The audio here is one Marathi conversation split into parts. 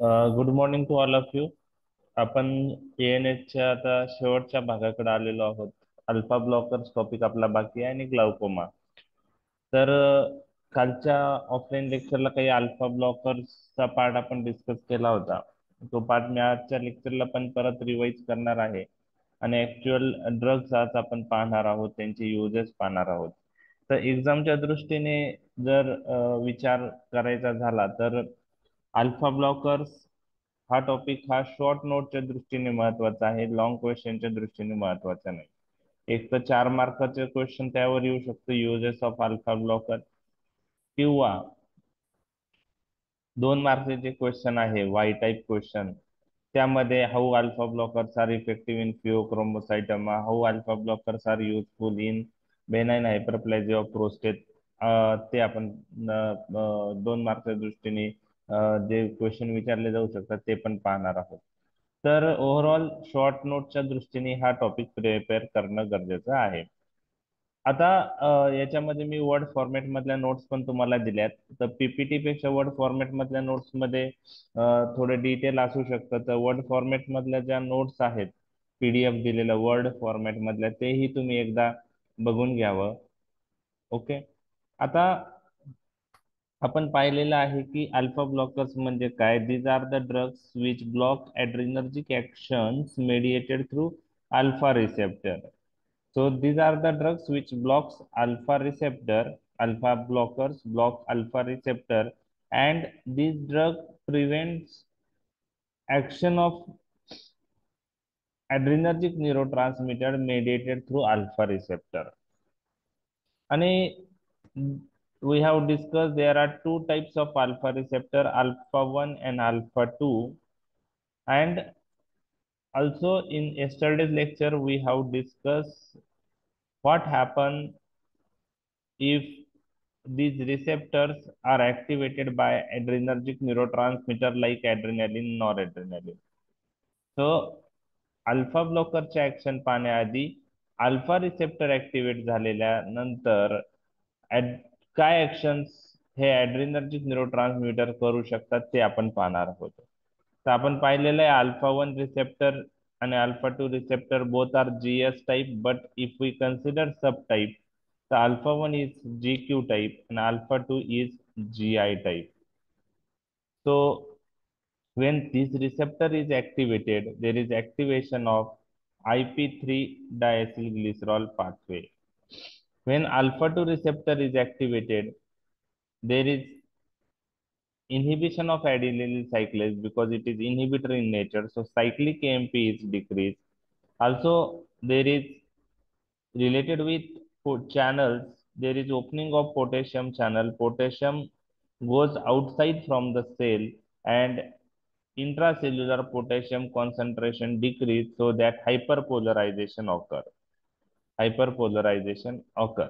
Good morning to all of you. आपण एएनएचच्या आता शेवटच्या भागाकडे आलेलो आहोत. अल्फा ब्लॉकर्स टॉपिक आपला बाकी आहे आणि ग्लाउकोमा. तर कालच्या ऑफलाईन लेक्चरला काही अल्फा ब्लॉकर्सचा पार्ट आपण डिस्कस केला होता. तो पार्ट मी आजच्या लेक्चरला पण परत रिवाइज करणार आहे आणि ऍक्च्युअल ड्रग्स आज आपण पाहणार आहोत, त्यांचे युजेस पाहणार आहोत. तर एक्झामच्या दृष्टीने जर विचार करायचा झाला तर अल्फा ब्लॉकर्स हा टॉपिक हा शॉर्ट नोटच्या दृष्टीने महत्वाचा आहे, लॉंग क्वेश्चनच्या दृष्टीने महत्वाचा नाही. एक तर 4 मार्काचे क्वेश्चन त्यावर येऊ शकतो, युजेस ऑफ अल्फा ब्लॉकर, किंवा 2 मार्काचे क्वेश्चन आहे वाय टाईप क्वेश्चन. त्यामध्ये how alpha blockers are effective in pheochromocytoma, how alpha blockers are useful in benign hyperplasia of prostate. ते आपण 2 मार्कच्या दृष्टीने जे क्वेश्चन विचारले जाऊ शकतात ते पण पाहणार आहोत. तर ओव्हरऑल शॉर्ट नोटच्या दृष्टीने हा टॉपिक प्रिपेअर करणं गरजेचं आहे. आता याच्यामध्ये मी वर्ड फॉर्मॅट मधल्या नोट्स पण तुम्हाला दिल्यात. तर पीपीटी पेक्षा वर्ड फॉर्मॅट मधल्या नोट्स मध्ये थोडे डिटेल असू शकतं. तर वर्ड फॉर्मॅट मधल्या ज्या नोट्स आहेत, पीडीएफ दिलेल्या वर्ड फॉर्मॅट मधल्या, तेही तुम्ही एकदा बघून घ्यावं. ओके. आता आपण पाहिलेलं आहे की अल्फा ब्लॉकर्स म्हणजे काय. These are the drugs which block adrenergic actions mediated through alpha receptor. So these are the drugs which blocks alpha receptor. Alpha blockers block alpha receptor, and this drug prevents action of adrenergic neurotransmitter mediated through alpha receptor. आणि we have discussed there are two types of alpha receptor, alpha 1 and alpha 2. And also in yesterday's lecture we have discussed what happen if these receptors are activated by adrenergic neurotransmitter like adrenaline, noradrenaline. So alpha ब्लॉकरचे ऍक्शन पाहण्याआधी अल्फा रिसेप्टर ऍक्टिव्हेट झालेल्या नंतर ऍड- काय ऍक्शन्स हे ऍड्रेनर्जिक न्यूरोट्रान्समीटर करू शकतात ते आपण पाहणार आहोत. तर आपण पाहिलेलं आहे अल्फा 1 रिसेप्टर आणि alpha 2 receptor both are Gs type, but if we consider sub type, तर alpha 1 is Gq type and alpha 2 is GI type. So when this receptor is activated, there is activation of IP3 diacylglycerol pathway. When alpha 2 receptor is activated, there is inhibition of adenylyl cyclase because it is inhibitor in nature. So cyclic AMP is decreased. Also, there is related with channels, there is opening of potassium channel. Potassium goes outside from the cell and intracellular potassium concentration decrease, so that hyperpolarization occur.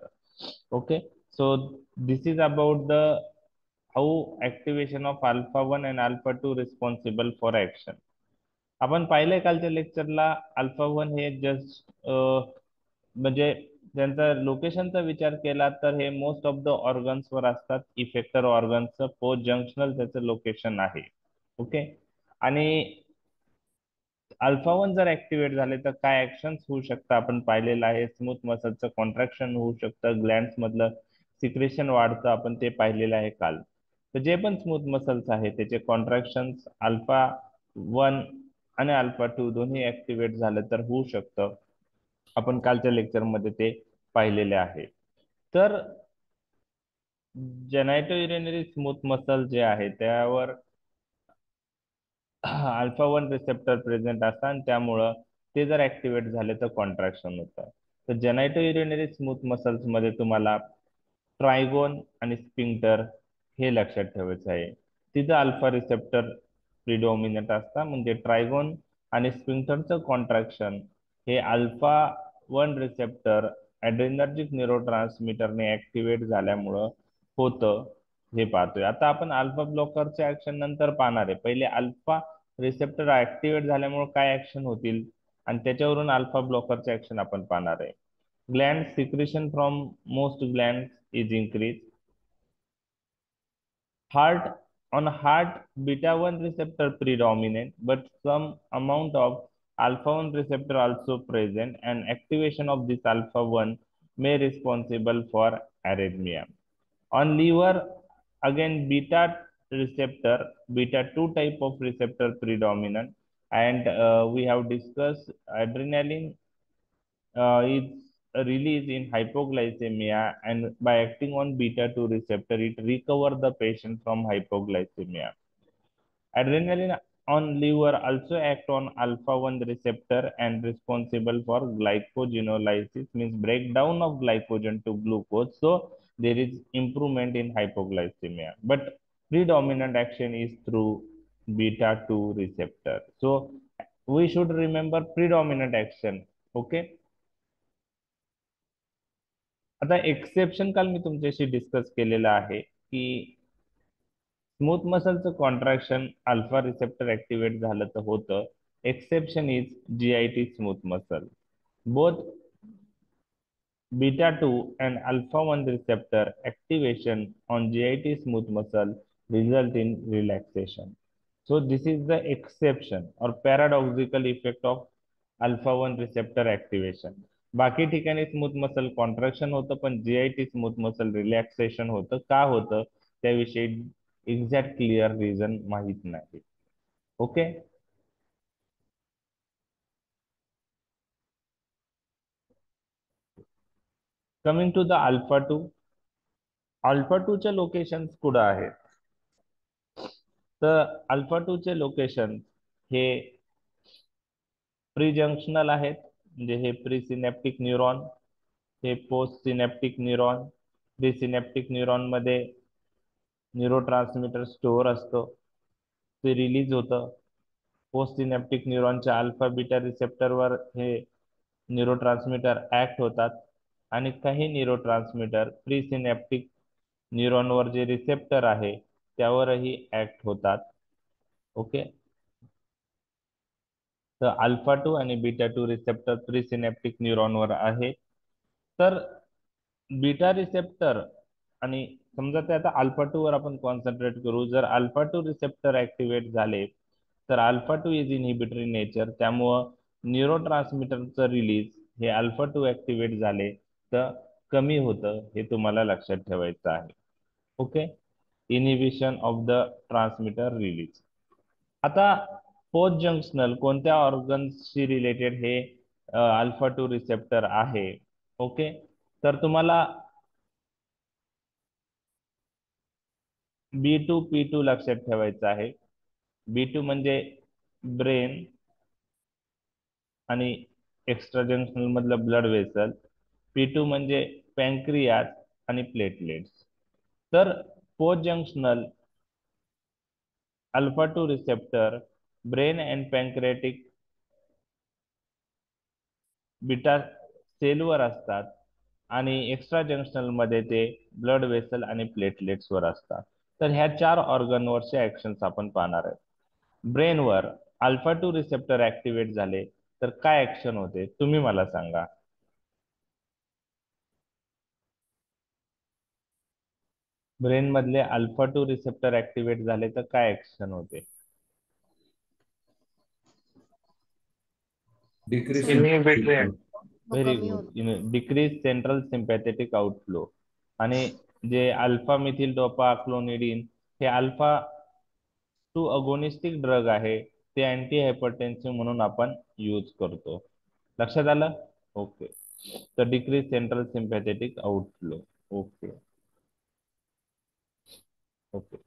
Okay, so this is about the how activation of alpha 1 and alpha 2 responsible for action. आपण पाहिलंय कालच्या लेक्चरला अल्फा 1 हे जस्ट म्हणजे त्यांचा लोकेशनचा विचार केला तर हे मोस्ट ऑफ द ऑर्गन्स वर असतात. इफेक्टर ऑर्गन्सचं पोस्ट जंक्शनल त्याचं लोकेशन आहे. ओके. आणि अल्फा 1 जर ऍक्टिव्हेट झाले तर काय ऍक्शन्स होऊ शकतं आपण पाहिलेलं आहे. स्मूथ मसलचं कॉन्ट्रॅक्शन होऊ शकतं, ग्लँड्स मधलं सिक्रेशन वाढतं, आपण ते पाहिलेलं आहे काल. तर जे पण स्मूथ मसल्स आहे त्याचे कॉन्ट्रॅक्शन्स अल्फा 1 आणि अल्फा 2 दोन्ही ऍक्टिव्हेट झालं तर होऊ शकतं. आपण कालच्या लेक्चरमध्ये ते पाहिलेले आहे. तर जेनायटो युरिनरी स्मूथ मसल जे आहे त्यावर अल्फा 1 रिसेप्टर प्रेझेंट असतात आणि त्यामुळं ते जर ऍक्टिव्हेट झाले तर कॉन्ट्रॅक्शन होतं. तर जेनायटो युरिनरी स्मूथ मसल्स मध्ये तुम्हाला ट्रायगोन आणि स्पिंक्टर हे लक्षात ठेवायचं आहे. तिथं अल्फा रिसेप्टर प्रिडॉमिनंट असतात, म्हणजे ट्रायगोन आणि स्पिंक्टरचं कॉन्ट्रॅक्शन हे अल्फा 1 रिसेप्टर ॲड्रेनर्जिक न्यूरोट्रान्समीटरने ऍक्टिव्हेट झाल्यामुळं होतं, हे पाहतोय. आता आपण अल्फा ब्लॉकरचे ऍक्शन नंतर पाहणार आहे. पहिले अल्फा रिसेप्टर ऍक्टिव्हेट झाल्यामुळे काय ऍक्शन होतील आणि त्याच्यावरून अल्फा ब्लॉकरचे ऍक्शन आपण पाहणार आहे. Gland secretion from most Gland is increased. Heart On heart, beta 1 receptor predominant, but some amount of alpha 1 receptor also present, and activation of this alpha 1 may responsible for arrhythmia. On liver, again beta receptor, beta 2 type of receptor predominant, and we have discussed adrenaline is released in hypoglycemia, and by acting on beta 2 receptor, it recover the patient from hypoglycemia. Adrenaline on liver also act on alpha 1 receptor and responsible for glycogenolysis, means breakdown of glycogen to glucose. So there is improvement in hypoglycemia, but predominant action is through beta 2 receptor. So we should remember predominant action. Okay. आता एक्सेप्शन काल मी तुमच्याशी डिस्कस केलेलं आहे की स्मूथ मसलचं कॉन्ट्रॅक्शन अल्फा रिसेप्टर ऍक्टिव्हेट झालं तर होतं. Exception is GIT smooth muscle. Both beta 2 and alpha 1 receptor activation on GIT smooth muscle result in relaxation. So this is the exception or paradoxical effect of alpha 1 receptor activation. बाकी ठिकाणी स्मूथ मसल कॉन्ट्रॅक्शन होतं, पण जीआयटी स्मूथ मसल रिलॅक्सेशन होतं. का होतं त्याविषयी एक्झॅक्ट क्लिअर रिझन माहित नाही. Okay. Coming to the alpha 2. Alpha 2 चे लोकेशन्स कुठं आहेत? तर अल्फा 2 चे लोकेशन हे प्री जंक्शनल आहेत, म्हणजे हे प्री सिनॅप्टिक न्यूरॉन, हे post synaptic neuron. Pre synaptic neuron मध्ये न्यूरोट्रान्समीटर स्टोअर असतो, ते रिलीज होतं. पोस्ट सिनॅप्टिक न्यूरॉनच्या अल्फा बीटा रिसेप्टरवर हे न्यूरोट्रान्समीटर ऍक्ट होतात, आणि काही न्यूरोट्रान्समीटर प्री सिनॅप्टिक न्यूरॉनवर जे रिसेप्टर आहे त्यावरही ऍक्ट होतात. ओके. तर अल्फा 2 आणि बीटा 2 रिसेप्टर प्री सिनॅप्टिक न्यूरॉनवर आहे. तर बीटा रिसेप्टर आणि समजा ते आता अल्फा 2 वर आपण कॉन्सन्ट्रेट करू. जर अल्फा 2 रिसेप्टर ऍक्टिव्हेट झाले तर अल्फा 2 इज इनहिबिटरी नेचर, त्यामुळं न्यूरोट्रान्समीटरचं रिलीज हे अल्फा 2 ऍक्टिव्हेट झाले तर कमी होतं, हे तुम्हाला लक्षात ठेवायचं आहे. Okay. Inhibition of the transmitter release. आता पोस्ट जंक्शनल कोणत्या ऑर्गन्सशी रिलेटेड हे अल्फा 2 रिसेप्टर आहे? ओके. तर तुम्हाला B2P2 लक्षात ठेवायचं आहे. B2 म्हणजे ब्रेन आणि एक्स्ट्रा जंक्शनल मधलं ब्लड वेसल. P2 म्हणजे पॅनक्रियास आणि प्लेटलेट्स. तर post junctional alpha 2 receptor brain and pancreatic beta सेलवर असतात, आणि एक्स्ट्रा जंक्शनल मध्ये ते ब्लड वेसल आणि प्लेटलेट्स वर असतात. तर ह्या 4 ऑर्गनवरचे ऍक्शन्स आपण पाहणार आहेत. ब्रेनवर अल्फा 2 रिसेप्टर ऍक्टिव्हेट झाले तर काय ऍक्शन होते तुम्ही मला सांगा. ब्रेन मधले अल्फा 2 रिसेप्टर ऍक्टिव्हेट झाले तर काय ऍक्शन होते? डिक्रीज इनहिबिटरी व्हेरी कमी गुड. होतं. Decrease central sympathetic outflow. आणि जे अल्फा मिथिल डोपा क्लोनिडीन हे अल्फा 2 अगोनिस्टिक ड्रग आहे, ते अँटी हायपरटेन्सिव्ह म्हणून आपण यूज करतो. लक्षात आलं? ओके. तर decrease central sympathetic outflow. Okay. Okay.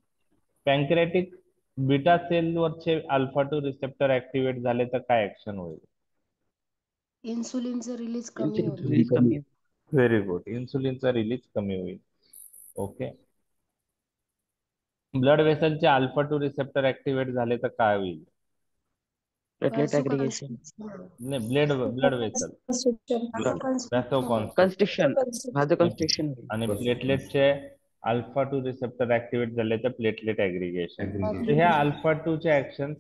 Pancreatic beta सेलवरचे अल्फा 2 रिसेप्टर ऍक्टिव्हेट झाले तर काय ऍक्शन होईल? इन्सुलिनचं रिलीज कमी होतं. रिलीज कमी. Very good. इन्सुलिनचा रिलीज कमी होईल. ओके. ब्लड वेसलचे अल्फा 2 रिसेप्टर ऍक्टिव्हेट झाले तर काय होईल? Platelet aggregation. नाही, ब्लड वेसल कन्स्ट्रिक्शन. माझं कन्स्ट्रिक्शन होईल. आणि प्लेटलेटचे अल्फा 2 रिसेप्टर ऍक्टिव्हेट झाले तर प्लेटलेट ऍग्रीगेशन. तर ह्या अल्फा 2 चे ऍक्शन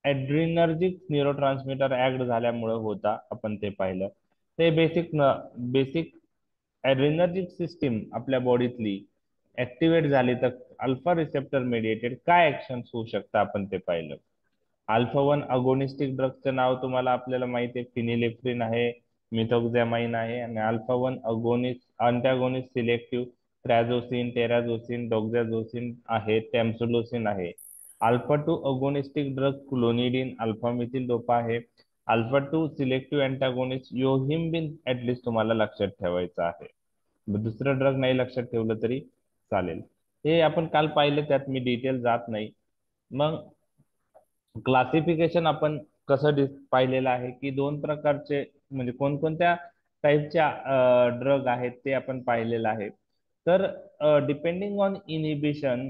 ऍड्रिनर्जिक न्यूरोट्रान्समीटर ऍक्ट झाल्यामुळे होता, आपण ते पाहिलं. ते बेसिक ऍड्रिनर्जिक सिस्टीम आपल्या बॉडीतली ऍक्टिव्हेट झाली तर अल्फा रिसेप्टर मेडिएटेड काय ऍक्शन होऊ शकतं आपण ते पाहिलं. अल्फा वन अगोनिस्टिक ड्रगचं नाव तुम्हाला आपल्याला माहिती आहे, फिनिलेफ्रिन आहे, मिथोक्झॅमाइन आहे. आणि alpha one agonist antagonist selective prazosin, terazosin, doxazosin आहे, टॅम्सुलोसिन आहे. Alpha two agonistic drug clonidine, alpha methyl dopa आहे. Alpha two selective antagonist yohimbine at least तुम्हाला लक्षात ठेवायचं आहे. दुसरं ड्रग नाही लक्षात ठेवलं तरी चालेल. हे आपण काल पाहिले, त्यात मी डिटेल जात नाही. मग क्लासिफिकेशन आपण कसं पाहिलेलं आहे की दोन प्रकारचे म्हणजे कोणकोणत्या टाईपच्या ड्रग आहेत ते आपण पाहिलेलं आहे. तर डिपेंडिंग ऑन इनिबिशन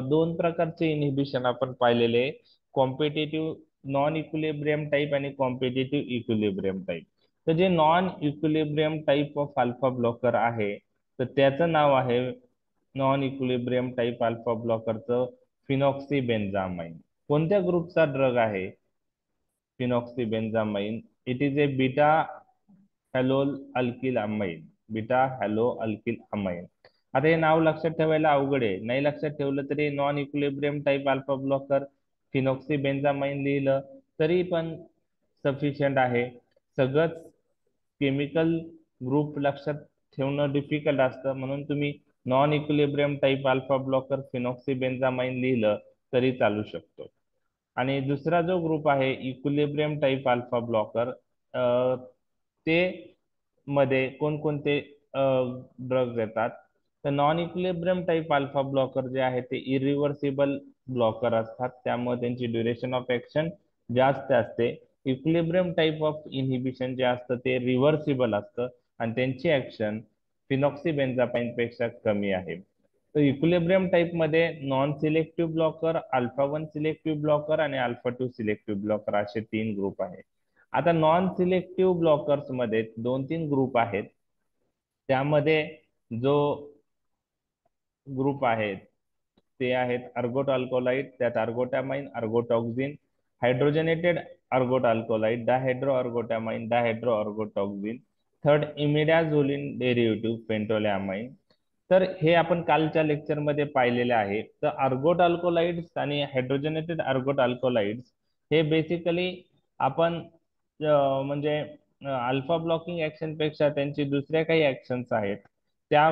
दोन प्रकारचे इनिबिशन आपण पाहिलेले, कॉम्पिटेटिव्ह नॉन इक्विलिब्रियम टाईप आणि कॉम्पिटेटिव्ह इक्विलिब्रियम टाईप. तर जे non equilibrium type of alpha blocker आहे तर त्याचं नाव आहे नॉन इक्विलिब्रियम टाईप अल्फा ब्लॉकरचं फिनॉक्सीबेन्झामाइन. कोणत्या ग्रुपचा ड्रग आहे phenoxybenzamine? It is a beta halo alkyl amine. Beta halo alkyl amine. आता हे नाव लक्षात ठेवायला अवघड आहे, नाही लक्षात ठेवलं तरी non equilibrium type alpha blocker phenoxybenzamine लिहिलं तरी पण सफिशियंट आहे. सगळंच केमिकल ग्रुप लक्षात ठेवणं डिफिकल्ट असतं, म्हणून तुम्ही non equilibrium type alpha blocker phenoxybenzamine लिहिलं तरी चालू शकतो. आणि दुसरा जो ग्रुप आहे इक्विलिब्रियम टाईप अल्फा ब्लॉकर, ते मध्ये कोणकोणते ड्रग्ज येतात? तर non equilibrium type alpha blocker जे आहे ते इरिव्हर्सिबल ब्लॉकर असतात, त्यामुळे त्यांची ड्युरेशन ऑफ ऍक्शन जास्त असते. इक्विलिब्रियम टाईप ऑफ इन्हिबिशन जे असतं ते रिव्हर्सिबल असतं आणि त्यांची ऍक्शन फिनॉक्सीबेन्झापाइन पेक्षा कमी आहे. तर इक्विलिब्रियम टाईप मध्ये non selective blocker, alpha one selective blocker आणि अल्फा टू सिलेक्टिव्ह ब्लॉकर असे तीन ग्रुप आहेत. आता नॉन सिलेक्टिव्ह ब्लॉकर्स मध्ये दोन तीन ग्रुप आहेत. त्यामध्ये जो ग्रुप आहेत ते आहेत अर्गोट अल्कोलाइड, त्यात ergotamine, ergotoxine, hydrogenated ergot alkaloid, dihydro ergotamine, dihydro ergotoxine, third imidazoline derivative phentolamine. तर हे आपण कालच्या लेक्चरमध्ये पाहिलेले आहे. तर अर्गोट अल्कोलाइड्स आणि हायड्रोजनेटेड अर्गोट अल्कोलाइड्स हे बेसिकली आपण म्हणजे अल्फा ब्लॉकिंग ऍक्शन पेक्षा त्यांची दुसऱ्या काही ऍक्शन्स आहेत, त्या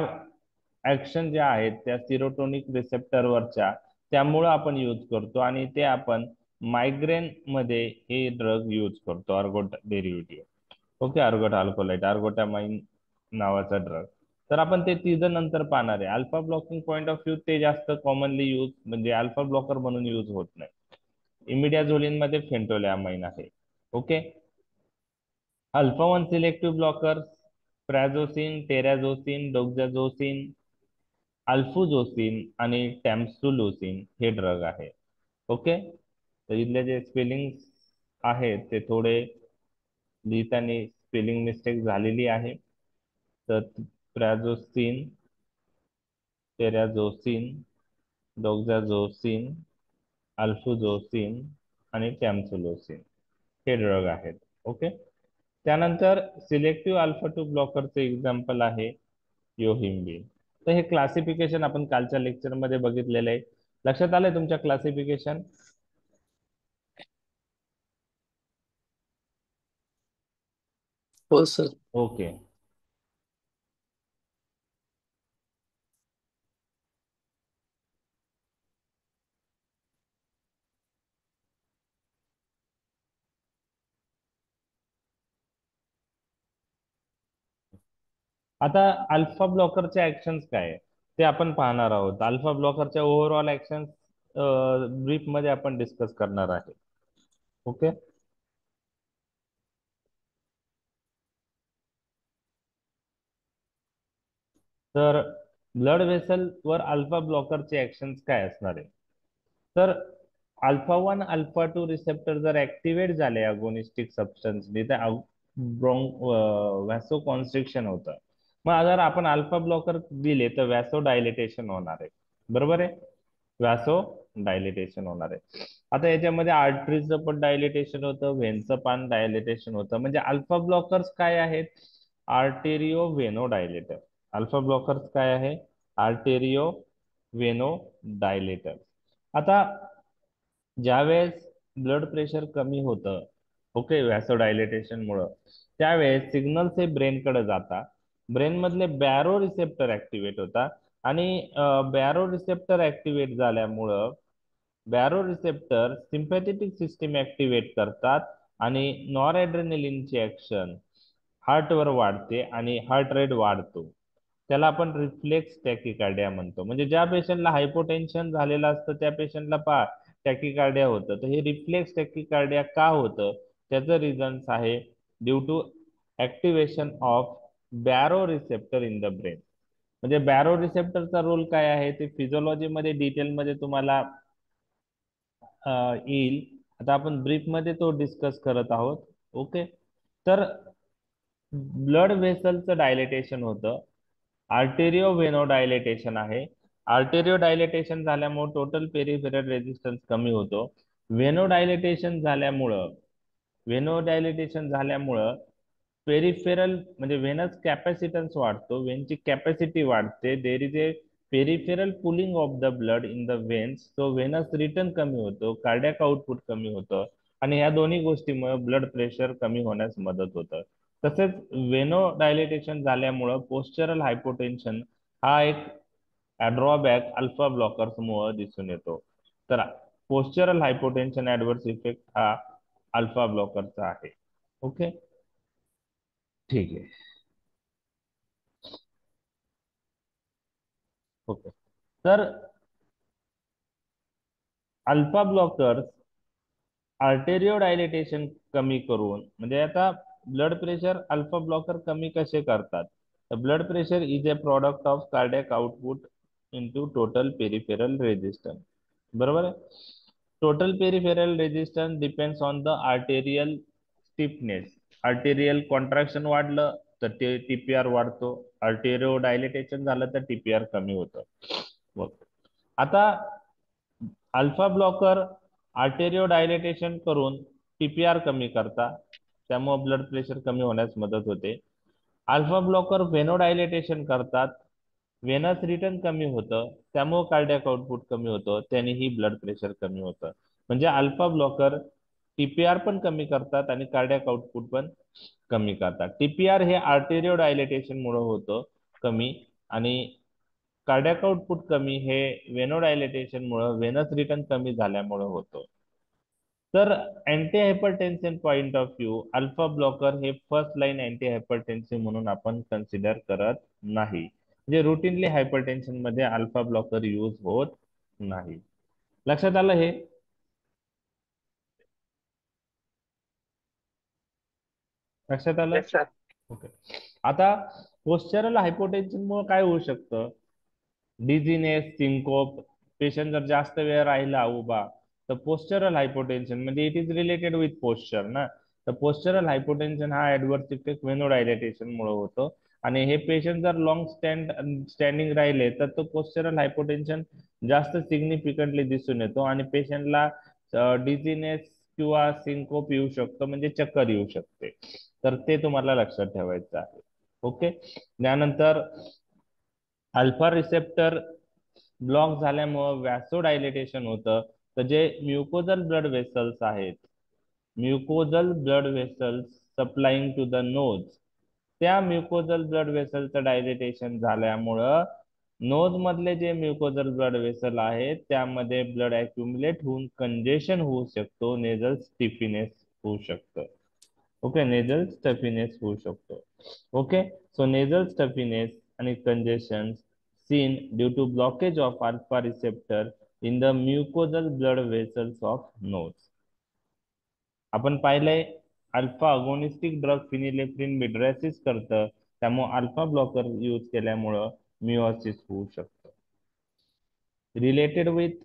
ऍक्शन ज्या आहेत त्या सिरोटोनिक रिसेप्टरवरच्या, त्यामुळं आपण यूज करतो आणि ते आपण मायग्रेन मध्ये हे ड्रग यूज करतो ergot derivative. Okay, ergot alkaloid, ergotamine नावाचा ड्रग. तर आपण ते तिघं नंतर पाहणार आहे. Alpha blocking point of view ते जास्त कॉमनली यूज म्हणजे अल्फा ब्लॉकर म्हणून यूज होत नाही. इमिडाझोलिन मध्ये फेंटोलॅमाइन आहे. Okay, alpha one selective blocker prazosin, terazosin, doxazosin, alfuzosin आणि टॅम्सुलोसिन हे ड्रग आहे. ओके, तर इथले जे स्पेलिंग आहेत ते थोडे लिहिताना स्पेलिंग मिस्टेक झालेली आहे. तर प्रॅझोसिन, टेराझोसिन, डोक्झॅझोसिन, अल्फुझोसिन आणि टॅम्सुलोसिन हे ड्रग आहेत. ओके, त्यानंतर सिलेक्टिव्ह अल्फा टू ब्लॉकरचे एक्झाम्पल आहे योहिम्बिन. तर हे क्लासिफिकेशन आपण कालच्या लेक्चर मध्ये बघितलेलं आहे. लक्षात आलंय तुमच्या क्लासिफिकेशन? हो सर. ओके, आता अल्फा ब्लॉकरच्या ऍक्शन्स काय आहे ते आपण पाहणार आहोत. अल्फा ब्लॉकरच्या ओव्हरऑल ऍक्शन्स ब्रीफ मध्ये आपण डिस्कस करणार आहे. ओके, तर ब्लड व्हेसल वर अल्फा ब्लॉकरचे ऍक्शन्स काय असणार आहे? तर alpha one alpha two receptor जर ऍक्टिव्हेट झाले अगोनिस्टिक सबस्टन्सनी तर व्हॅसो कॉन्स्ट्रिक्शन होतं. मग जर आपण अल्फा ब्लॉकर दिले तर व्हॅसो डायलेटेशन होणार आहे. बरोबर आहे, व्हॅसो डायलेटेशन होणार आहे. आता याच्यामध्ये आर्टरीजचं पण डायलेटेशन होतं, व्हेनचं पण डायलेटेशन होतं. म्हणजे अल्फा ब्लॉकर्स काय आहेत? आर्टेरिओ व्हेनो डायलेटर. अल्फा ब्लॉकर्स काय आहे? आर्टेरिओ वेनो डायलेटर. आता ज्यावेळेस ब्लड प्रेशर कमी होतं, ओके, व्हॅसोडायलेटेशन मुळे, त्यावेळेस सिग्नल्स हे ब्रेनकडे जातात. ब्रेन मधले बॅरो रिसेप्टर ऍक्टिव्हेट होतात आणि बॅरो रिसेप्टर ऍक्टिव्हेट झाल्यामुळं barrow receptor sympathetic system activate करतात आणि नॉरएड्रेनालिनची ऍक्शन हार्टवर वाढते आणि हार्ट रेट वाढतो. त्याला आपण रिफ्लेक्स टॅकिकार्डिया म्हणतो. म्हणजे ज्या पेशंटला हायपोटेन्शन झालेलं असतं त्या पेशंटला पहा टॅकिकार्डिया होतं. तर हे रिफ्लेक्स टॅकिकार्डिया का होतं, त्याचं रिझन्स आहे due to activation of baroreceptor in the brain. म्हणजे बॅरो रिसेप्टरचा रोल काय आहे ते फिजिओलॉजीमध्ये डिटेलमध्ये तुम्हाला येईल. आता आपण ब्रीफ मध्ये तो डिस्कस करत आहोत. ओके. तर ब्लड व्हेसलचं डायलेटेशन होतं, आर्टेरिओ व्हेनो डायलेटेशन आहे. आर्टेरिओ डायलेटेशन झाल्यामुळे टोटल पेरिफेरल रेजिस्टन्स कमी होतो. व्हेनो डायलेटेशन झाल्यामुळं व्हेनो डायलेटेशन झाल्यामुळं पेरिफेरल म्हणजे व्हेनस कॅपॅसिटन्स वाढतो, व्हेनची कॅपॅसिटी वाढते. There is a peripheral pulling of the blood in the व्हेन्स, so Venus return कमी होतो, कार्डियाक आउटपुट कमी होतं आणि ह्या दोन्ही गोष्टीमुळे ब्लड प्रेशर कमी होण्यास मदत होतं. तसेच व्हेनो डायलेटेशन झाल्यामुळं पोस्चरल हायपोटेन्शन हा एक ड्रॉबॅक अल्फा ब्लॉकर्स मुळे दिसून येतो. तर पोस्चरल हायपोटेन्शन ऍडव्हर्स इफेक्ट हा अल्फा ब्लॉकरचा आहे. ओके, ठीक आहे. ओके. तर अल्फा ब्लॉकर्स आर्टेरिओ डायलेटेशन कमी करून, म्हणजे आता ब्लड प्रेशर अल्फा ब्लॉकर कमी कसे करतात, तर blood pressure is a product of cardiac output into total peripheral resistance. बरोबर आहे. Total peripheral resistance depends on the arterial stiffness. Arterial contraction वाढलं तर ते टीपीआर वाढतो, आर्टेरिओ डायलेटेशन झालं तर टीपीआर कमी होतं. मग आता अल्फा ब्लॉकर आर्टेरिओ डायलेटेशन करून टीपीआर कमी करतात, त्यामुळे ब्लड प्रेशर कमी होण्यास मदत होते. अल्फा ब्लॉकर व्हेनोडायलेटेशन करतात, व्हेनस रिटर्न कमी होतं, त्यामुळे कार्डियक आउटपुट कमी होतं, त्यानेही ब्लड प्रेशर कमी होतं. म्हणजे अल्फा ब्लॉकर टीपीआर पण कमी करतात आणि कार्डियक आउटपुट पण कमी करतात. टीपीआर हे आर्टेरिओ डायलेटेशन मुळे होतं कमी, आणि कार्डियक आउटपुट कमी हे व्हेनोडायलेटेशन मुळे व्हेनस रिटर्न कमी झाल्यामुळे होतं. तर anti hypertension point of view alpha blocker हे फर्स्ट लाईन अँटी हायपरटेन्सिव्ह म्हणून आपण कन्सिडर करत नाही. म्हणजे रुटीनली हायपरटेन्शन मध्ये अल्फा ब्लॉकर यूज होत नाही. लक्षात आलं हे? लक्षात आलं? Yes, sir. ओके. आता पोस्चरल हायपोटेन्शन मुळे काय होऊ शकतं, डिझीनेस, सिंकोप, पेशंट जर जास्त वेळ राहिला उभा तर पोस्चरल हायपोटेन्शन, म्हणजे it is related with posture ना, तर पोस्चरल हायपोटेन्शन हा ऍडव्हर्स इफेक्ट व्हेनोडायलेटेशन मुळे होतो. आणि हे पेशंट जर लॉंग स्टँडिंग राहिले तर तो पोस्चरल हायपोटेन्शन जास्त सिग्निफिकंटली दिसून येतो आणि पेशंटला डिझीनेस किंवा सिंकोप येऊ शकतो, म्हणजे चक्कर येऊ शकते. तर ते तुम्हाला लक्षात ठेवायचं आहे. ओके. त्यानंतर अल्फा रिसेप्टर ब्लॉक झाल्यामुळं व्हॅसोडायलेटेशन होतं. तर जे म्युकोजल ब्लड वेसल्स आहेत, mucosal blood vessels supplying to the nose, त्या म्युकोजल ब्लड वेसलचं डायलेटेशन झाल्यामुळं नोज मधले जे म्युकोजल ब्लड वेसल आहेत त्यामध्ये ब्लड अक्युमुलेट होऊन कंजेशन होऊ शकतो, नेझल स्टिफिनेस होऊ शकतं. ओके, नेझल स्टफिनेस होऊ शकतो. ओके. सो नेझल स्टफिनेस आणि congestion seen due to blockage of alpha receptor in the mucosal blood vessels of nose. आपण पाहिलंय अल्फा अगोनिस्टिक ड्रग फिनिलेफ्रिन मिड्रेसिस करतं, त्यामुळे अल्फा ब्लॉकर यूज केल्यामुळं मिओसिस होऊ शकतं. Related with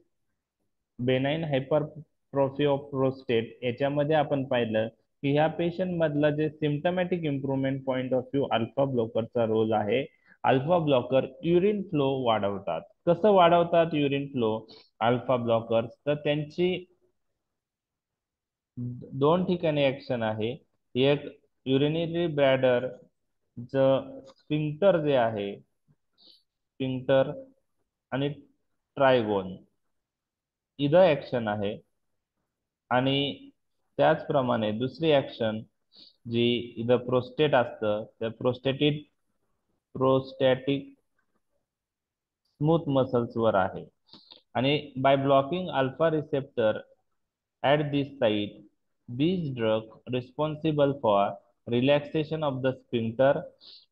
benign hypertrophy of prostate याच्यामध्ये आपण पाहिलं की ह्या पेशंट मधलं जे symptomatic improvement point of view alpha ब्लॉकरचा रोल आहे. अल्फा ब्लॉकर युरिन फ्लो वाढवतात. कसं वाढवतात युरिन फ्लो अल्फा ब्लॉकर्स, तर त्यांची दोन ठिकाणी ऍक्शन आहे. एक, युरिनरी ब्लॅडर स्फिंक्टर जे आहे, स्फिंक्टर आणि ट्रायगोन इथं ऍक्शन आहे, आणि त्याचप्रमाणे दुसरी ऍक्शन जी इथं प्रोस्टेट असतं, त्या प्रोस्टॅटिक स्मूथ मसल्स वर आहे. आणि by blocking alpha receptor at this site, these drugs responsible for relaxation of the sphincter,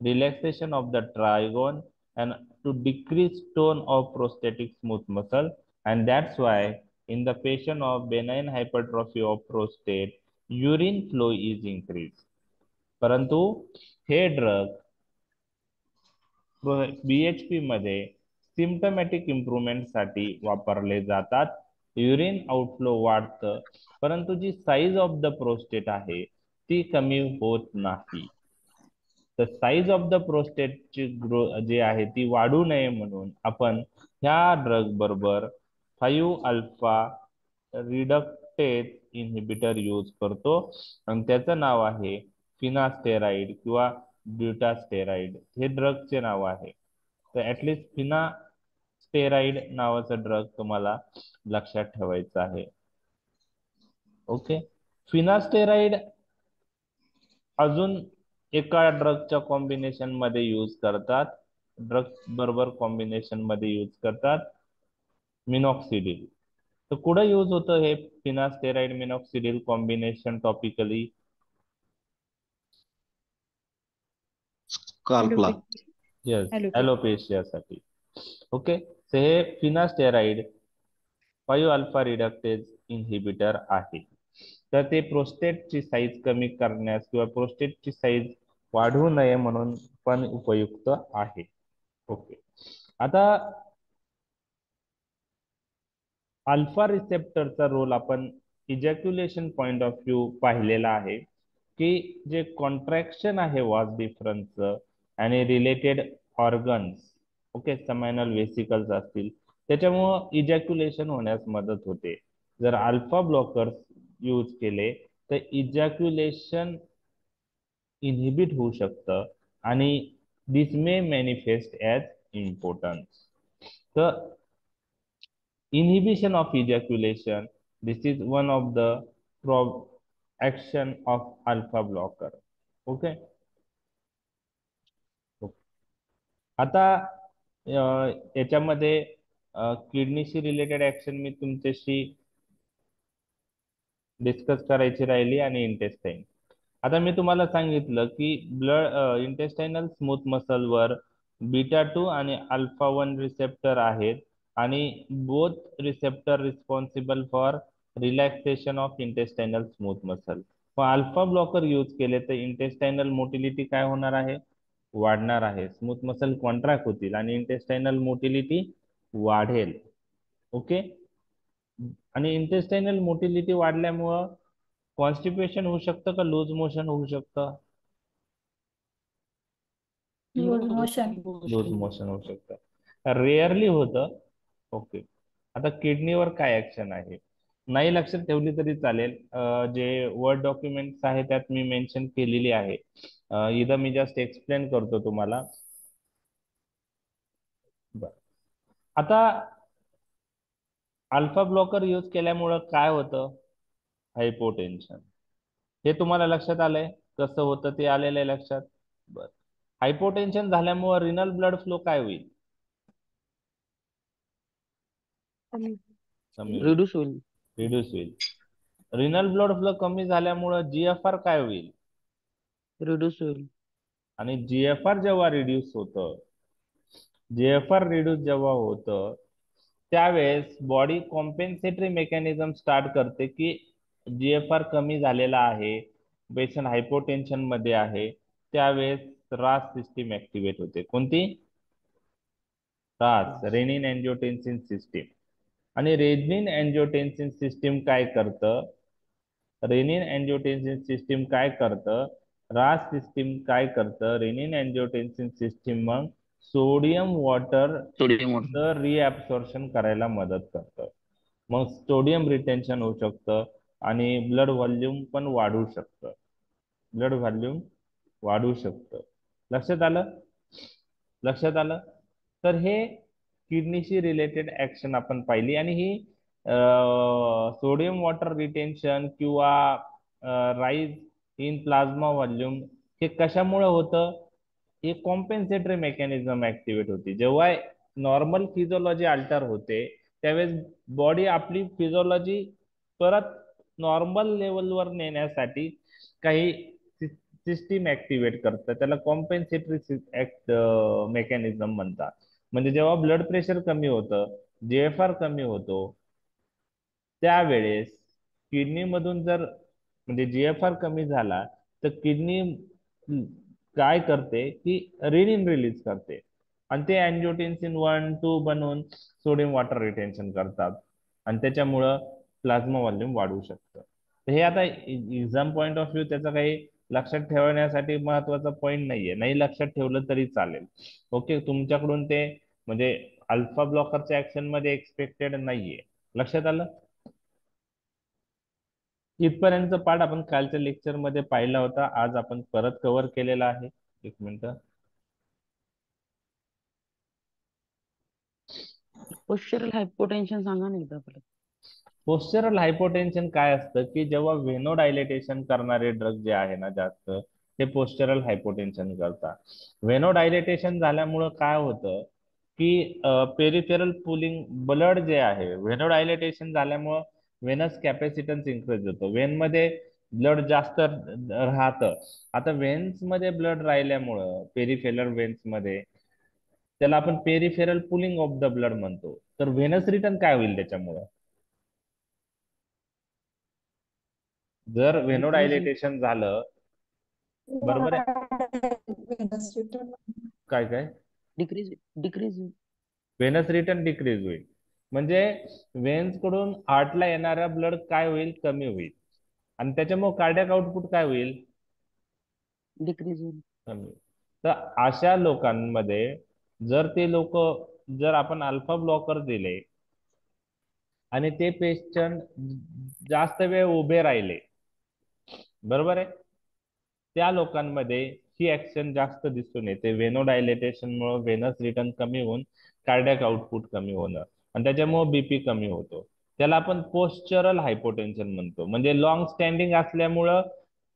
relaxation of the trigone, and to decrease tone of prostatic smooth muscle. And that's why in the patient of benign hypertrophy of prostate, urine flow is increased. परंतु हे ड्रग बीएचपी मध्ये सिम्पटमॅटिक इम्प्रुव्हमेंट साठी वापरले जातात. युरिन आउटफ्लो वाढतं, परंतु जी साईज ऑफ द प्रोस्टेट आहे ती कमी होत नाही. तर साईज ऑफ द प्रोस्टेटची ग्रो जी आहे ती वाढू नये म्हणून आपण ह्या ड्रग बरोबर 5-अल्फा रिडक्टेज इन्हिबिटर यूज करतो, आणि त्याचं नाव आहे फिनास्टेराइड किंवा ब्युटास्टेराइड, हे ड्रगचे नाव आहे. तर ऍटलिस्ट फिनास्टेराइड नावाचं ड्रग तुम्हाला लक्षात ठेवायचं आहे. ओके, फिनास्टेराइड अजून एका ड्रगच्या कॉम्बिनेशन मध्ये यूज करतात, ड्रग बरोबर कॉम्बिनेशन मध्ये यूज करतात मिनॉक्सिडिल. तर कुठं यूज होतं हे फिनास्टेराइड मिनॉक्सिडिल कॉम्बिनेशन टॉपिकली? स्काल्पला. यस, ॲलोपेशियासाठी. ओके, तर हे फिनास्टेराइड 5-अल्फा रिडक्टेज इन्हिबिटर आहे. तर ते प्रोस्टेटची साईज कमी करण्यास किंवा प्रोस्टेटची साईज वाढवू नये म्हणून पण उपयुक्त आहे. ओके, आता अल्फा रिसेप्टरचा रोल आपण इजॅक्युलेशन पॉइंट ऑफ व्ह्यू पाहिलेला आहे, की जे कॉन्ट्रॅक्शन आहे वॉस डिफरन्सचं आणि रिलेटेड ऑर्गन्स, ओके, समायनल वेसिकल्स असतील, त्याच्यामुळं इजॅक्युलेशन होण्यास मदत होते. जर अल्फा ब्लॉकर्स यूज केले तर इजॅक्युलेशन इनहिबिट होऊ शकतं, आणि this may manifest as importance. तर inhibition of ejaculation, this is one of the action of alpha blocker. Okay. आता याच्यामध्ये किडनीशी रिलेटेड ऍक्शन मी तुमच्याशी डिस्कस करायची राहिली, आणि इंटेस्टाईन. आता मी तुम्हाला सांगितलं की इंटेस्टाइनल स्मूथ मसल वर बीटा 2 आणि अल्फा 1 रिसेप्टर आहेत, आणि both receptor responsible for relaxation of intestinal smooth muscle. मग अल्फा ब्लॉकर यूज केले तर इंटेस्टाइनल मोटिलिटी काय होणार आहे? वाढणार आहे. स्मूथ मसल कॉन्ट्रॅक्ट होतील आणि इंटेस्टाइनल मोटिलिटी वाढेल. ओके, आणि इंटेस्टाइनल मोटिलिटी वाढल्यामुळं कॉन्स्टिपेशन होऊ शकतं का लूज मोशन होऊ शकतं? लूज मोशन होऊ शकतं, रेअरली होतं. ओके, आता किडनीवर काय ऍक्शन आहे नाही लक्षात ठेवली तरी चालेल. जे वर्ड डॉक्युमेंट्स आहे त्यात मी मेन्शन केलेली आहे. इथं मी जस्ट एक्सप्लेन करतो तुम्हाला. आता अल्फा ब्लॉकर यूज केल्यामुळं काय होतं? हायपोटेन्शन. हे तुम्हाला लक्षात आलंय कसं होतं? ते आलेलं आहे लक्षात. बर, हायपोटेन्शन झाल्यामुळे रिनल ब्लड फ्लो काय होईल? रिड्यूस होईल. रिड्यूस होईल. रिनल ब्लड फ्लो कमी झाल्यामुळे जीएफआर काय होईल? रिड्यूस होईल. आणि जीएफआर जेव्हा रिड्यूस होतं, जीएफआर रिड्यूस जेव्हा होतं त्यावेळेस बॉडी कॉम्पेन्सेटरी मेकॅनिझम स्टार्ट करते की जीएफआर कमी झालेला आहे, पेशंट हायपोटेन्शन मध्ये आहे, त्यावेळेस रास सिस्टीम ऍक्टिव्हेट होते. कोणती? रास, रेनिन अँजिओटेन्सिन सिस्टीम. आणि रेनिन अँजिओटेन्सिन सिस्टीम काय करतं? रेनिन अँजिओटेन्सिन सिस्टीम काय करतं? रास सिस्टीम काय करतं? रेनिन अँजिओटेन्सिन सिस्टीम मग सोडियम वॉटर रिअब्सॉर्प्शन करायला मदत करतं. मग सोडियम रिटेन्शन होऊ शकतं आणि ब्लड व्हॉल्यूम पण वाढू शकतं. ब्लड व्हॉल्यूम वाढू शकतं. लक्षात आलं? लक्षात आलं? तर हे किडनीशी रिलेटेड ऍक्शन आपण पाहिली, आणि ही सोडियम वॉटर रिटेन्शन किंवा राईज इन प्लाझ्मा व्हॉल्यूम हे कशामुळे होतं? हे कॉम्पेन्सेटरी मेकॅनिझम ऍक्टिव्हेट होती. जेव्हा नॉर्मल फिजिओलॉजी अल्टर होते त्यावेळेस बॉडी आपली फिजिओलॉजी परत नॉर्मल लेवलवर नेण्यासाठी काही सिस्टीम ऍक्टिव्हेट करतं, त्याला कॉम्पेन्सेटरी मेकॅनिझम म्हणतात. म्हणजे जेव्हा ब्लड प्रेशर कमी होतं, जेएफआर कमी होतो, त्यावेळेस किडनी मधून जर म्हणजे जीएफआर कमी झाला तर किडनी काय करते की रेनिन रिलीज करते, आणि ते अँजिओटेन्सिन 1, 2 बनवून सोडियम वॉटर रिटेन्शन करतात, आणि त्याच्यामुळं प्लाझ्मा व्हॉल्यूम वाढू शकतं. तर हे आता एक्झाम पॉइंट ऑफ व्ह्यू त्याचा काही लक्षात ठेवण्यासाठी महत्वाचा पॉइंट नाहीये, नाही लक्षात ठेवलं तरी चालेल. ओके, तुमच्याकडून ते म्हणजे अल्फा ब्लॉकरच्या ऍक्शन मध्ये एक्सपेक्टेड नाहीये. लक्षात आलं? इथपर्यंत पाठ आपण कालच्या लेक्चर मध्ये पाहिला होता, आज आपण परत कव्हर केलेला आहे. एक मिनिट. पोस्चरल हायपोटेन्शन सांगा ना एकदा परत. पोस्चरल हायपोटेन्शन काय असतं की जेव्हा व्हेनोडायलेटेशन करणारे ड्रग जे आहे ना जास्त, ते पोस्चरल हायपोटेन्शन करतात. व्हेनोडायलेटेशन झाल्यामुळं काय होतं की पेरिफेरल पुलिंग ब्लड जे आहे, व्हेनोडायलेटेशन झाल्यामुळं व्हेनस कॅपॅसिटन्स इन्क्रीज होतो, वेन मध्ये ब्लड जास्त राहतं. आता वेन्स मध्ये ब्लड राहिल्यामुळं पेरिफेरल वेन्स मध्ये त्याला आपण peripheral pulling of the blood म्हणतो. तर व्हेनस रिटर्न काय होईल त्याच्यामुळं? जर डिक्रीज होईल. व्हेनोडायलेटेशन झालं, बरोबर आहे, काय काय डिक्रीज डिक्रीज होईल. व्हेनस रिटर्न डिक्रीज होईल, म्हणजे वेन्स कडून हार्टला येणारा ब्लड काय होईल? कमी होईल, आणि त्याच्यामुळे कार्डियाक आउटपुट काय होईल? डिक्रीज होईल. कमी होईल. तर अशा लोकांमध्ये जर ते लोक, जर आपण अल्फा ब्लॉकर दिले आणि ते पेशंट जास्त वेळ उभे राहिले, बरोबर आहे, त्या लोकांमध्ये ही ऍक्शन जास्त दिसून येते. व्हेनोडायलेटेशन मुळे व्हेनस रिटर्न कमी होऊन कार्डियाक आउटपुट कमी होणं, आणि त्याच्यामुळे बीपी कमी होतो. त्याला आपण पोस्चरल हायपोटेन्शन म्हणतो. म्हणजे लॉंग स्टँडिंग असल्यामुळं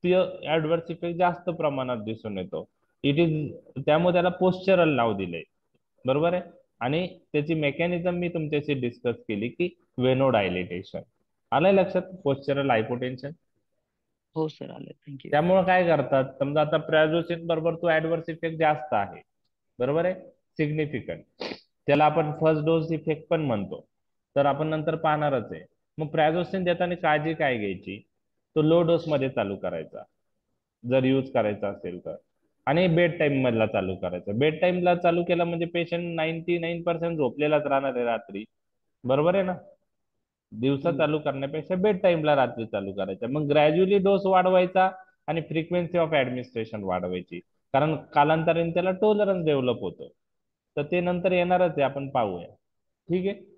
ते ऍडव्हर्स इफेक्ट जास्त प्रमाणात दिसून येतो. इट इज, त्यामुळे त्याला पोस्चरल नाव दिले, बरोबर आहे. आणि त्याची मेकॅनिझम मी तुमच्याशी डिस्कस केली की व्हेनोडायलेटेशन. आलंय लक्षात पोस्चरल हायपोटेन्शन? हो सर, आले. थँक्यू. त्यामुळे काय करतात, समजा आता प्रायझोसिन बरोबर तो ऍडव्हर्स इफेक्ट जास्त आहे, बरोबर आहे, सिग्निफिकंट, त्याला आपण फर्स्ट डोस इफेक्ट पण म्हणतो, तर आपण नंतर पाहणारच आहे. मग प्रायझोसिन देताना काळजी काय घ्यायची? तो लो डोस मध्ये चालू करायचा जर यूज करायचा असेल तर, आणि बेड टाइम मधला चालू करायचा. बेड टाइमला चालू केला म्हणजे पेशंट 99% झोपलेलाच राहणार आहे रात्री, बरोबर आहे ना. दिवसा चालू करण्यापेक्षा बेड टाइमला रात्री चालू करायचा, मग ग्रॅज्युअली डोस वाढवायचा आणि फ्रिक्वेन्सी ऑफ ऍडमिनिस्ट्रेशन वाढवायची, कारण कालांतराने त्याला टॉलरन्स डेव्हलप होतं. तर ते नंतर येणारच आहे, आपण पाहूया. ठीक आहे.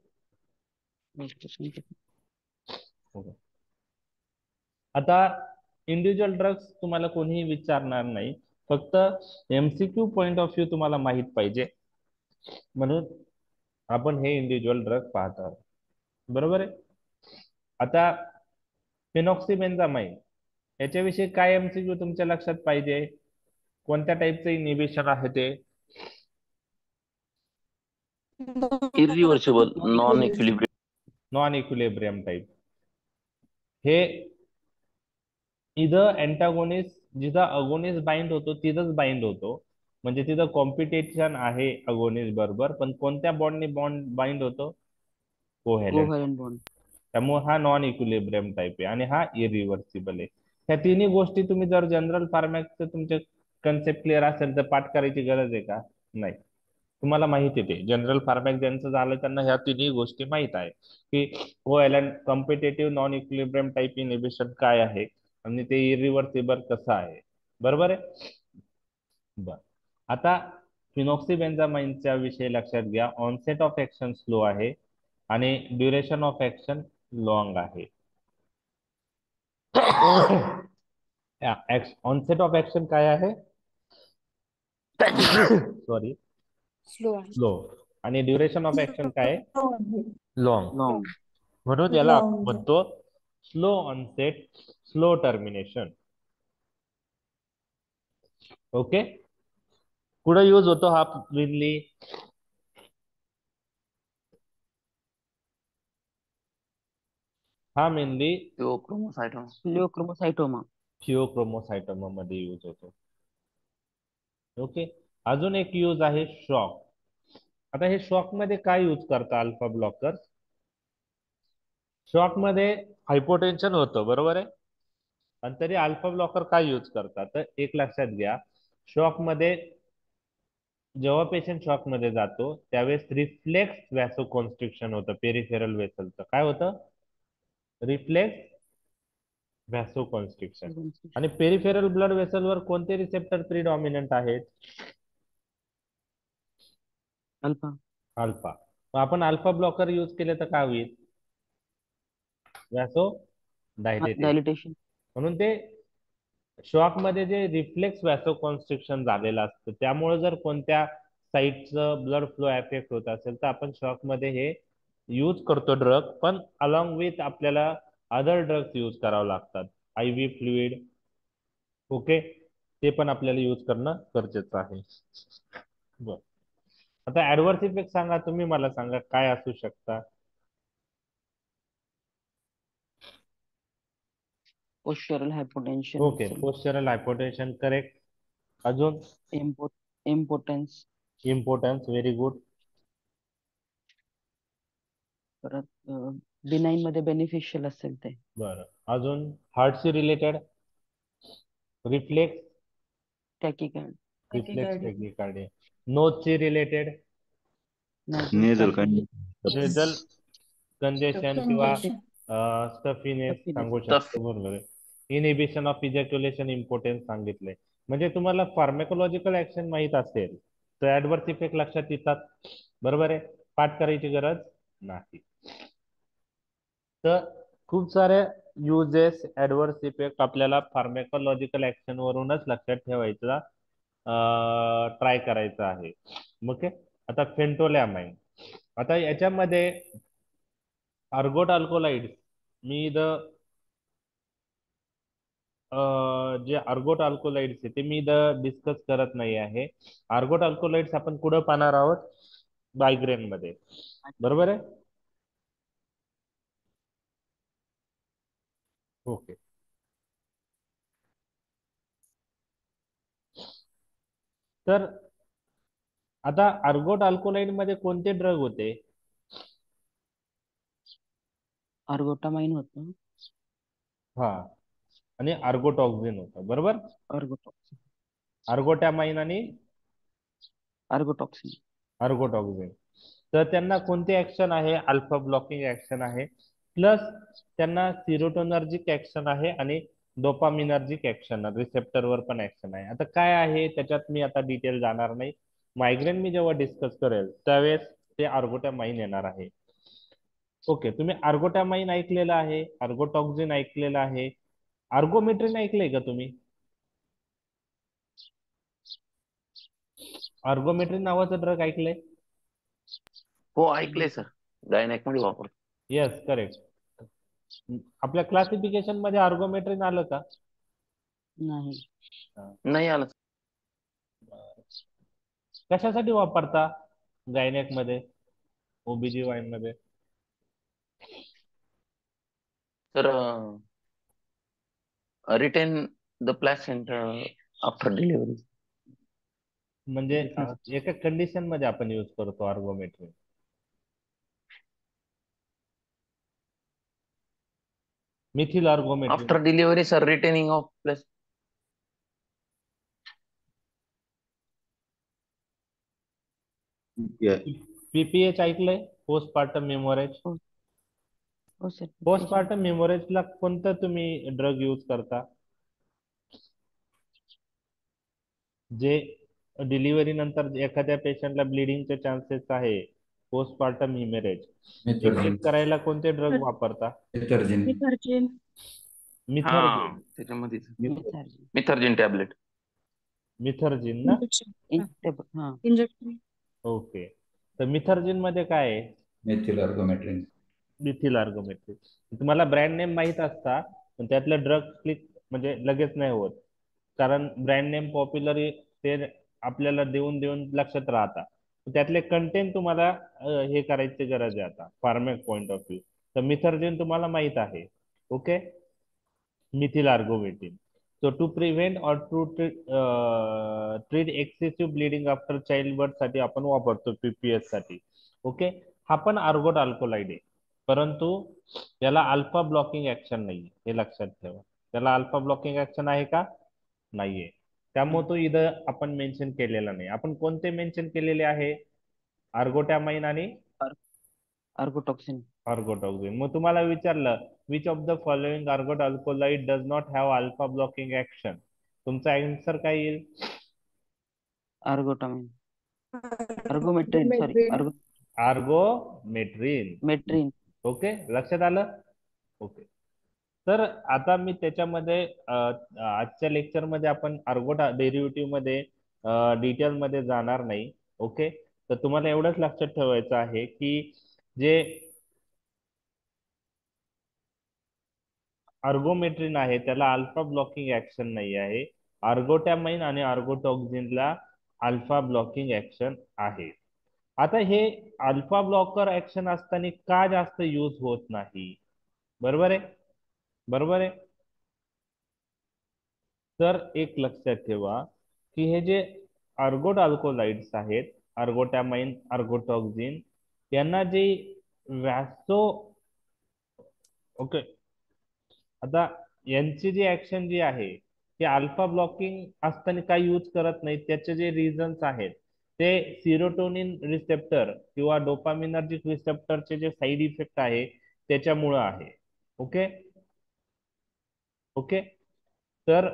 Okay. आता इंडिव्हिज्युअल ड्रग्स तुम्हाला कोणीही विचारणार नाही, फक्त एमसीक्यू पॉइंट ऑफ व्ह्यू तुम्हाला माहित पाहिजे, म्हणून आपण हे इंडिव्हिज्युअल ड्रग पाहत आहोत, बरोबर आहे. आता फिनॉक्सिबेन्झामाइन याच्याविषयी काय एमसीक्यू तुमच्या लक्षात पाहिजे? कोणत्या टाईपचं इनिबिशन आहे ते? Irreversible non equilibrium. Non equilibrium type. हे इथं अँटागोनिस्ट, जिथं अगोनिस्ट बाइंड होतो तिथंच बाइंड होतो, म्हणजे तिथं कॉम्पिटिशन आहे अगोनिस्ट बरोबर, पण कोणत्या बॉन्डने बॉन्ड बाइंड होतो? कोव्हॅलेंट. Covalent bond. त्यामुळे हा नॉन इक्विलिब्रियम टाईप आहे आणि हा इरिव्हर्सिबल आहे. ह्या तिन्ही गोष्टी तुम्ही जर जनरल फार्मॅकचं तुमचे कन्सेप्ट क्लिअर असेल तर पाठ करायची गरज आहे का? नाही. तुम्हाला माहिती आहे, ते जनरल फार्मॅक ज्यांचं झालं त्यांना ह्या तिन्ही गोष्टी माहित आहे की covalent, competitive, non equilibrium type inhibition काय आहे आणि ते इरिव्हर्सिबल कसं आहे, बरोबर आहे. बर, आता फिनॉक्सिबेन्झामाइनच्या विषयी लक्षात घ्या. ऑनसेट ऑफ ऍक्शन स्लो आहे आणि ड्युरेशन ऑफ ऍक्शन लॉंग आहे. ऑनसेट ऑफ ऍक्शन काय आहे? सॉरी, स्लो आहे. स्लो. आणि ड्युरेशन ऑफ ऍक्शन काय आहे? लॉंग. लॉंग. म्हणून याला आपण Long. म्हणतो slow onset slow termination. Okay, पुढे यूज होतो हा मेनली लिओक्रोमोसायटोमा थिओक्रोमोसायटोमा मध्ये यूज होतो. ओके, अजून एक यूज आहे शॉक. आता हे शॉक मध्ये काय यूज करता अल्फा ब्लॉकर? शॉक मध्ये हायपोटेन्शन होतं, बरोबर आहे, आणि तरी अल्फा ब्लॉकर काय यूज करतात? तर एक लक्षात घ्या, शॉक मध्ये जेव्हा पेशंट शॉक मध्ये जातो त्यावेळेस रिफ्लेक्स व्हॅसोकॉन्स्ट्रिक्शन होतं पेरिफेरल वेसलचं. काय होतं? रिफ्लेक्स व्हॅसोकॉन्स्ट्रिक्शन. आणि पेरिफेरल ब्लड वेसलवर कोणते रिसेप्टर प्रिडॉमिनंट आहेत? अल्फा. अल्फा. मग आपण अल्फा ब्लॉकर यूज केले तर काय होईल? व्हॅसो डायलिटेशन. म्हणून ते शॉक मध्ये जे रिफ्लेक्स व्हॅसोकॉन्स्ट्रिक्शन झालेलं असतं त्यामुळे जर कोणत्या साईटचं ब्लड फ्लो अफेक्ट होत असेल तर आपण शॉक मध्ये हे यूज करतो ड्रग, पण अलॉंग विथ आपल्याला अदर ड्रग्स यूज करावं लागतात, आय व्ही फ्लुइड. ओके, ते पण आपल्याला यूज करणं गरजेचं आहे. बर, आता ऍडव्हर्स इफेक्ट सांगा तुम्ही, मला सांगा काय असू शकता? Postural hypotension. Okay, postural hypotension correct. अजून? इम्पोर्टन्स. Impotence, very good. परत बिनाइन मध्ये बेनिफिशियल असेल ते. बरं, अजून हार्टशी रिलेटेड? Reflex tachycardia. टॅकिकार्डिया. नोजची रिलेटेड? नेझल नेझल कंजेशन किंवा Congestion. स्टफीनेस सांगू Stuffiness. शकतो, बरोबर आहे. इनहिबिशन ऑफ इजॅक्युलेशन इम्पोर्टन्स सांगितलंय. म्हणजे तुम्हाला फार्मॅकोलॉजिकल ऍक्शन माहित असेल तर ऍडव्हर्स इफेक्ट लक्षात येतात, बरोबर आहे, पाठ करायची गरज नाही. तर खूप सारे युजेस ऍडव्हर्स इफेक्ट आपल्याला फार्मॅकोलॉजिकल ऍक्शन वरूनच लक्षात ठेवायचा, ट्राय करायचं आहे. ओके, आता फेंटोलॅमाइन. आता याच्यामध्ये अर्गोट अल्कोलाइड्स, मी जे अर्गोट अल्कोलाइड्स आहे ते मी डिस्कस करत नाही आहे. अर्गोट अल्कोलाइड्स आपण कुठं पाहणार आहोत? मायग्रेन मध्ये, बरोबर आहे. ओके, तर आता अर्गोट अल्कोलाइड मध्ये कोणते ड्रग होते? अर्गोटामाइन होतं. हा, आणि अर्गोटॉक्सिन होतं, बरोबर. अर्गोटॉक्सिन. अर्गोटॅमाइन आणि अर्गोटॉक्सिन. अर्गोटॉक्सिन. तर त्यांना कोणते ऍक्शन आहे? अल्फा ब्लॉकिंग ऍक्शन आहे, प्लस त्यांना सिरोटोनर्जिक ऍक्शन आहे आणि डोपामिनर्जिक ऍक्शन, रिसेप्टरवर पण ऍक्शन आहे. आता काय आहे त्याच्यात मी आता डिटेल जाणार नाही. मायग्रेन मी जेव्हा डिस्कस करेल त्यावेळेस ते अर्गोटॅमाइन येणार आहे. ओके, तुम्ही अर्गोटॅमाइन ऐकलेलं आहे, अर्गोटॉक्सिन ऐकलेलं आहे, अर्गोमेट्रिन ऐकलंय का तुम्ही? अर्गोमेट्रिन नावाचं ड्रग ऐकलंय? हो, ऐकलंय सर, गायनेक मध्ये वापरतो. Yes, correct. आपल्या क्लासिफिकेशन मध्ये अर्गोमेट्रिन आलं का? नाही. नाही आलं कशासाठी वापरता गायनेक मध्ये, OBGYN मध्ये? Sir. Retain the placenta after delivery. म्हणजे एका कंडिशन मध्ये आपण यूज करतो ergometrine. Methyl ergometrine. After delivery sir, retaining of plus. PPH ऐकलंय? Postpartum haemorrhage. हो सर. पोस्टपार्टम मेमोरेजला कोणतं तुम्ही ड्रग यूज करता? जे डिलिव्हरी नंतर एखाद्या पेशंटला ब्लिडिंगचे चान्सेस आहे, पोस्टपार्टम हिमेरेज, चेक करायला कोणते ड्रग वापरता? Methargine. मिथर्जिन. त्याच्यामध्ये मिथार्जिन. मिथर्जिन टॅबलेट. मिथर्जिन ना? Injection. हा. Injection. ओके, तर मिथर्जिन मध्ये काय आहे? Methyl ergometrine. Methyl ergometrine. तुम्हाला ब्रँड नेम माहित असता पण त्यातलं ड्रग क्लिक म्हणजे लगेच नाही होत, कारण ब्रँड नेम पॉप्युलर ते आपल्याला देऊन देऊन लक्षात राहतात. त्यातले कंटेंट तुम्हाला हे करायची गरज आहे आता फार्मॅक पॉइंट ऑफ व्ह्यू. तर मिथर्जिन तुम्हाला माहित आहे. Okay, methyl ergometrine. So to prevent or to treat excessive bleeding after childbirth साठी आपण वापरतो पीपीएस साठी. ओके, हा पण अर्गोट अल्कोलाइड आहे, परंतु याला अल्फा ब्लॉकिंग ऍक्शन नाहीये, हे लक्षात ठेवा. त्याला अल्फा ब्लॉकिंग ऍक्शन आहे का? नाहीये. त्यामुळे तो इथं आपण मेन्शन केलेला नाही. आपण कोणते मेन्शन केलेले आहे? अर्गोटॅमाइन आणि अर्गोटॉक्सिन. अर्गोटॉक्सिन. मग तुम्हाला विचारलं which of the following ergot alkaloid does not have alpha blocking action, तुमचा आन्सर काय येईल? Ergotamine. Ergometrine, sorry, ergometrine. Metrine. Okay, लक्षात आलं? ओके. तर आता मी त्याच्यामध्ये आजच्या लेक्चर मध्ये आपण अर्गोट डेरिव्हेटिव्ह मध्ये डिटेल मध्ये जाणार नाही. ओके, तर तुम्हाला एवढंच लक्षात ठेवायचं आहे की जे अर्गोमेट्रिन आहे त्याला अल्फा ब्लॉकिंग ऍक्शन नाही आहे. अर्गोटॅमाइन आणि अर्गोटॉक्सिनला अल्फा ब्लॉकिंग ऍक्शन आहे. आता हे अल्फा ब्लॉकर ऍक्शन असताना का जास्त यूज होत नाही? बरोबर आहे, बरोबर आहे. तर एक लक्षात ठेवा की हे जे अर्गोट अल्कोलाइड्स आहेत, अर्गोटॅमाइन, अर्गोटॉक्सिन, यांना जे व्हॅसो, ओके, आता यांची जी ऍक्शन जी आहे ते अल्फा ब्लॉकिंग असताना काय यूज करत नाही. त्याचे जे रिझन्स आहेत ते सिरोटोनिन रिसेप्टर किंवा डोपामिनर्जिक रिसेप्टरचे जे साईड इफेक्ट आहे त्याच्यामुळं आहे. Okay, okay. तर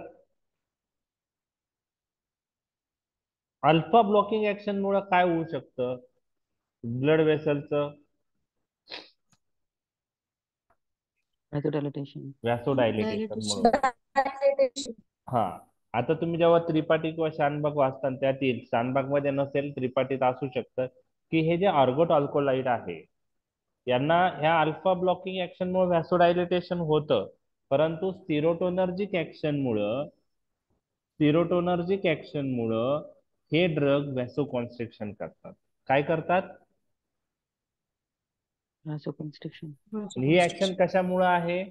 अल्फा ब्लॉकिंग ऍक्शन मुळे काय होऊ शकतं? ब्लड वेसलचं व्हॅसोडायलेटेशन. व्हॅसोडायलेटेशन मुळे. हा, आता तुम्ही जेव्हा त्रिपाठी किंवा शानबाग वाचता त्यात येईल, शानबाग मध्ये नसेल त्रिपाठीत असू शकतं की हे जे अर्गोट अल्कोलाइड आहे यांना ह्या अल्फा ब्लॉकिंग ऍक्शन मुळे व्हॅसोडायलेटेशन होतं, परंतु सिरोटोनर्जिक ऍक्शन मुळे हे ड्रग व्हॅसोकॉन्स्ट्रिक्शन करतात. काय करतात? व्हॅसोकन्स्ट्रिक्शन. ही ऍक्शन कशामुळे आहे?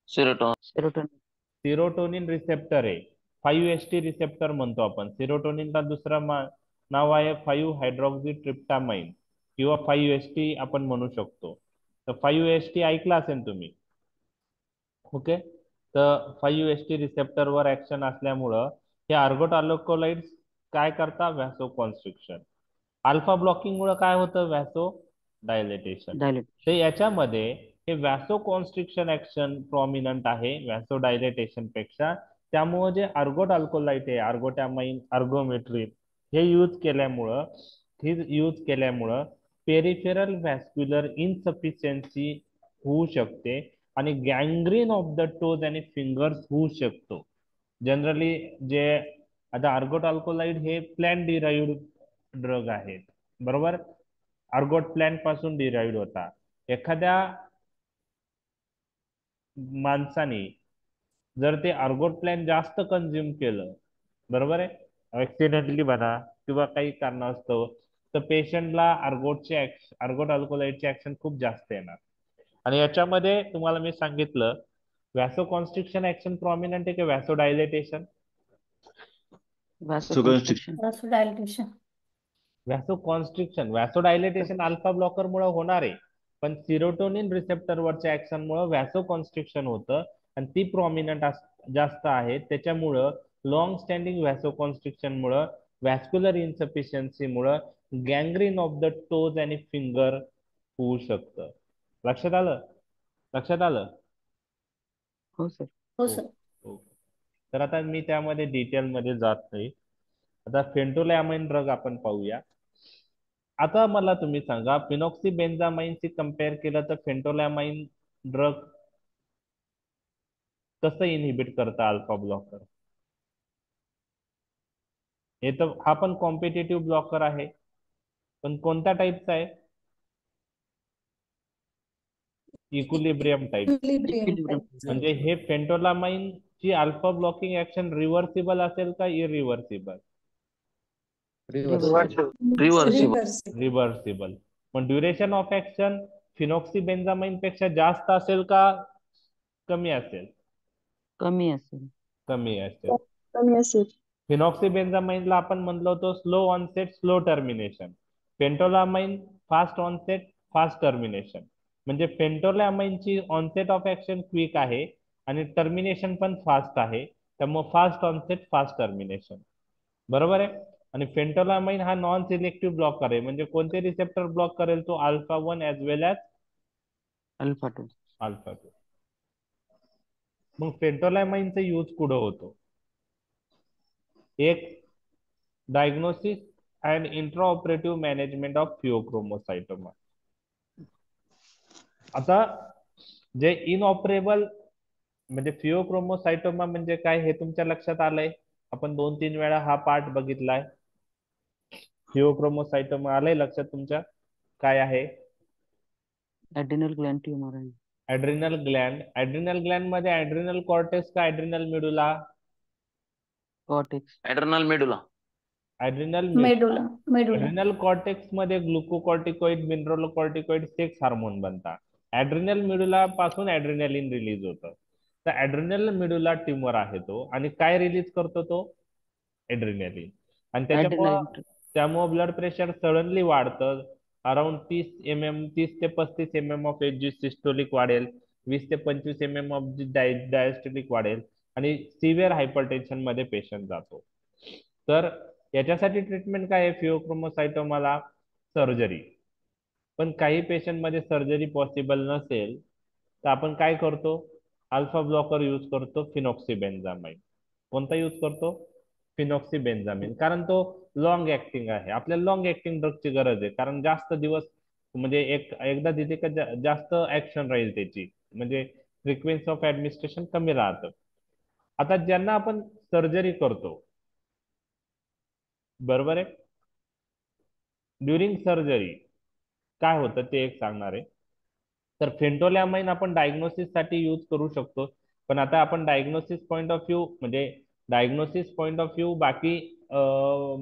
सेरोटॉन. सेरोटोनिन. सिरोटोनिन रिसेप्टर आहे, 5-HT रिसेप्टर म्हणतो आपण. सिरोटोनिनला दुसरं नाव आहे 5 हायड्रॉक्सी ट्रिप्टामाइन किंवा 5-HT आपण म्हणू शकतो. तर 5-HT ऐकला असेल तुम्ही. ओके, तर 5-HT रिसेप्टर वर ऍक्शन असल्यामुळं हे अर्गोट अल्कोलाइड्स काय करतात? व्हॅसो कॉन्स्ट्रिक्शन. अल्फा ब्लॉकिंग मुळे काय होतं? व्हॅसो डायलेटेशन. तर याच्यामध्ये हे व्हॅसो कॉन्स्ट्रिक्शन ऍक्शन प्रॉमिनंट आहे व्हॅसो डायलेटेशन पेक्षा. त्यामुळे जे अर्गोट अल्कोलाइड आहे, अर्गोटॅमाइन, अर्गोमेट्रिन, हे यूज केल्यामुळं पेरिफेरल व्हॅस्क्युलर इनसफिशियन्सी होऊ शकते आणि गँग्रीन ऑफ द टोज आणि फिंगर्स होऊ शकतो. जनरली जे आता अर्गोट अल्कोलाइड हे प्लॅन्ट डिराइव्ड ड्रग आहेत, बरोबर? अर्गोट प्लॅन्ट पासून डिराइव्ड होता. एखाद्या माणसाने जर ते अर्गोट प्लॅन्ट जास्त कंझ्युम केलं, बरोबर आहे, ऍक्सिडेंटली म्हणा किंवा काही कारणास्तव, तर पेशंटला अर्गोट अल्कोलाइडची ऍक्शन खूप जास्त येणार. आणि याच्यामध्ये तुम्हाला मी सांगितलं व्हॅसो कॉन्स्ट्रिक्शन ऍक्शन प्रॉमिनंट आहे की vaso dilatation? Vasoconstriction. Vaso constriction. Vaso dilatation alpha blocker मुळे होणार आहे, पण सिरोटोनिन रिसेप्टर वरच्या ऍक्शन मुळे व्हॅसो कॉन्स्ट्रिक्शन होतं आणि ती प्रॉमिनंट जास्त आहे. त्याच्यामुळं लॉंग स्टँडिंग व्हॅसो कॉन्स्ट्रिक्शन मुळे, व्हॅस्क्युलर इन्सफिशियन्सी मुळे गँग्रीन ऑफ द टोज आणि फिंगर होऊ शकतं. लक्षात आलं? लक्षात आलं? हो सर. हो सर. तर आता मी त्यामध्ये डिटेल मध्ये जात नाही. आता फेंटोलॅमाइन ड्रग आपण पाहूया. आता मला तुम्ही सांगा फिनॉक्सीबेन्झामाइनशी कंपेअर केलं तर फेंटोलॅमाइन ड्रग कसं इनहिबिट करतं अल्फा ब्लॉकर? हे तर हा पण कॉम्पिटेटिव्ह ब्लॉकर आहे. पण कोणत्या टाईपचा आहे? Equilibrium type. Equilibrium. म्हणजे हे फेंटोलामाइन ची अल्फा ब्लॉकिंग ऍक्शन रिव्हर्सिबल असेल का इरिव्हर्सिबल? Reversible. रिव्हर्सिबल. रिव्हर्सिबल. पण ड्युरेशन ऑफ ऍक्शन फिनॉक्सीबेन्झामाइन पेक्षा जास्त असेल का कमी असेल? कमी असेल. कमी असेल. कमी असेल. फिनॉक्सीबेन्झामाइनला आपण म्हणलो होतो slow onset slow termination. Phentolamine fast onset fast termination. म्हणजे फेंटोलामाइनची ऑनसेट ऑफ ऍक्शन क्विक आहे आणि टर्मिनेशन पण फास्ट आहे, त्यामुळे फास्ट ऑनसेट फास्ट टर्मिनेशन. बरोबर आहे. आणि फेंटोलामाइन हा नॉन सिलेक्टिव्ह ब्लॉकर आहे, म्हणजे कोणते रिसेप्टर ब्लॉक करेल तो? अल्फा 1 ऍज वेल ऍज अल्फा 2. अल्फा 2. मग फेंटोलामाइनचा यूज कुठं होतो? एक, डायग्नोसिस अँड इंट्राऑपरेटिव्ह मॅनेजमेंट ऑफ फिओक्रोमोसाइटोमा. आता जे इनऑपरेबल म्हणजे फिओक्रोमोसाइटोमा म्हणजे काय हे तुमच्या लक्षात आलंय? आपण 2-3 वेळा हा पार्ट बघितलाय. फिओक्रोमोसाइटोमा आलंय लक्षात तुमच्या? काय आहे? ऍड्रिनल ग्लॅन्ड ट्यूमर आहे. ऍड्रिनल ग्लॅन्ड. ऍड्रिनल ग्लॅन्ड मध्ये ऍड्रिनल कॉर्टेक्स का adrenal medulla? Cortex. Adrenal medulla. Adrenal medulla. Medulla. Medulla. Adrenal cortex मध्ये ग्लुकोकॉर्टिकॉइड मिनरलोकॉर्टिकॉइड सेक्स हार्मोन बनतात. ऍड्रिनल मेडुला पासून ऍड्रिनलिन रिलीज होतं. तर ऍड्रिनल मेडुला ट्यूमर आहे तो, आणि काय रिलीज करतो तो? ऍड्रिनलिन. आणि ऍड्रिनल. त्यामुळं ब्लड प्रेशर सडनली वाढतं. अराउंड 30 ते 35 mm of H G systolic वाढेल, 20 ते 25 mm ऑफ जी डायस्टोलिक वाढेल, आणि सिव्हिअर हायपरटेन्शन मध्ये पेशंट जातो. तर याच्यासाठी ट्रीटमेंट काय आहे फिओक्रोमोसाइटोमाला? सर्जरी. पण काही पेशंट मध्ये सर्जरी पॉसिबल नसेल तर आपण काय करतो? अल्फा ब्लॉकर यूज करतो, फिनॉक्सीबेन्झामाइन. कोणता यूज करतो? फिनॉक्सीबेन्झामिन. कारण तो लॉंग ऍक्टिंग आहे. आपल्याला लॉंग ऍक्टिंग ड्रगची गरज आहे, कारण जास्त दिवस म्हणजे एकदा दिले का जास्त ऍक्शन राहील त्याची, म्हणजे फ्रिक्वेन्सी ऑफ ऍडमिनिस्ट्रेशन कमी राहतं. आता ज्यांना आपण सर्जरी करतो, बरोबर आहे, ड्युरिंग सर्जरी काय होतं ते एक सांगणार आहे. तर फेंटोलॅमाइन आपण डायग्नोसिस साठी यूज करू शकतो. पण आता आपण डायग्नोसिस पॉइंट ऑफ व्ह्यू म्हणजे डायग्नोसिस पॉइंट ऑफ व्ह्यू बाकी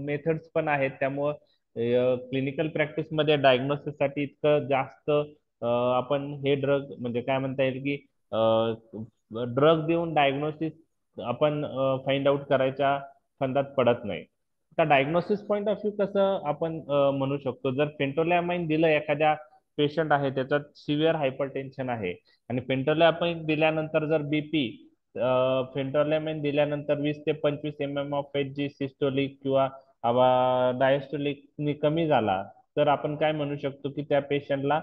मेथड्स पण आहेत, त्यामुळं क्लिनिकल प्रॅक्टिस मध्ये डायग्नोसिस साठी इतकं जास्त आपण हे ड्रग म्हणजे काय म्हणता येईल की ड्रग देऊन डायग्नोसिस आपण फाइंड आउट करायच्या फंदात पडत नाही. आता डायग्नोसिस पॉइंट ऑफ व्ह्यू कसं आपण म्हणू शकतो? जर फेंटोलॅमाइन दिलं, एखाद्या पेशंट आहे त्याच्यात सिव्हिअर हायपरटेन्शन आहे, आणि फेंटोलॅमाइन दिल्यानंतर जर बीपी फेंटोलॅमाइन दिल्यानंतर 20 ते 25 mm of H G systolic किंवा डायस्टोलिक कमी झाला, तर आपण काय म्हणू शकतो की त्या पेशंटला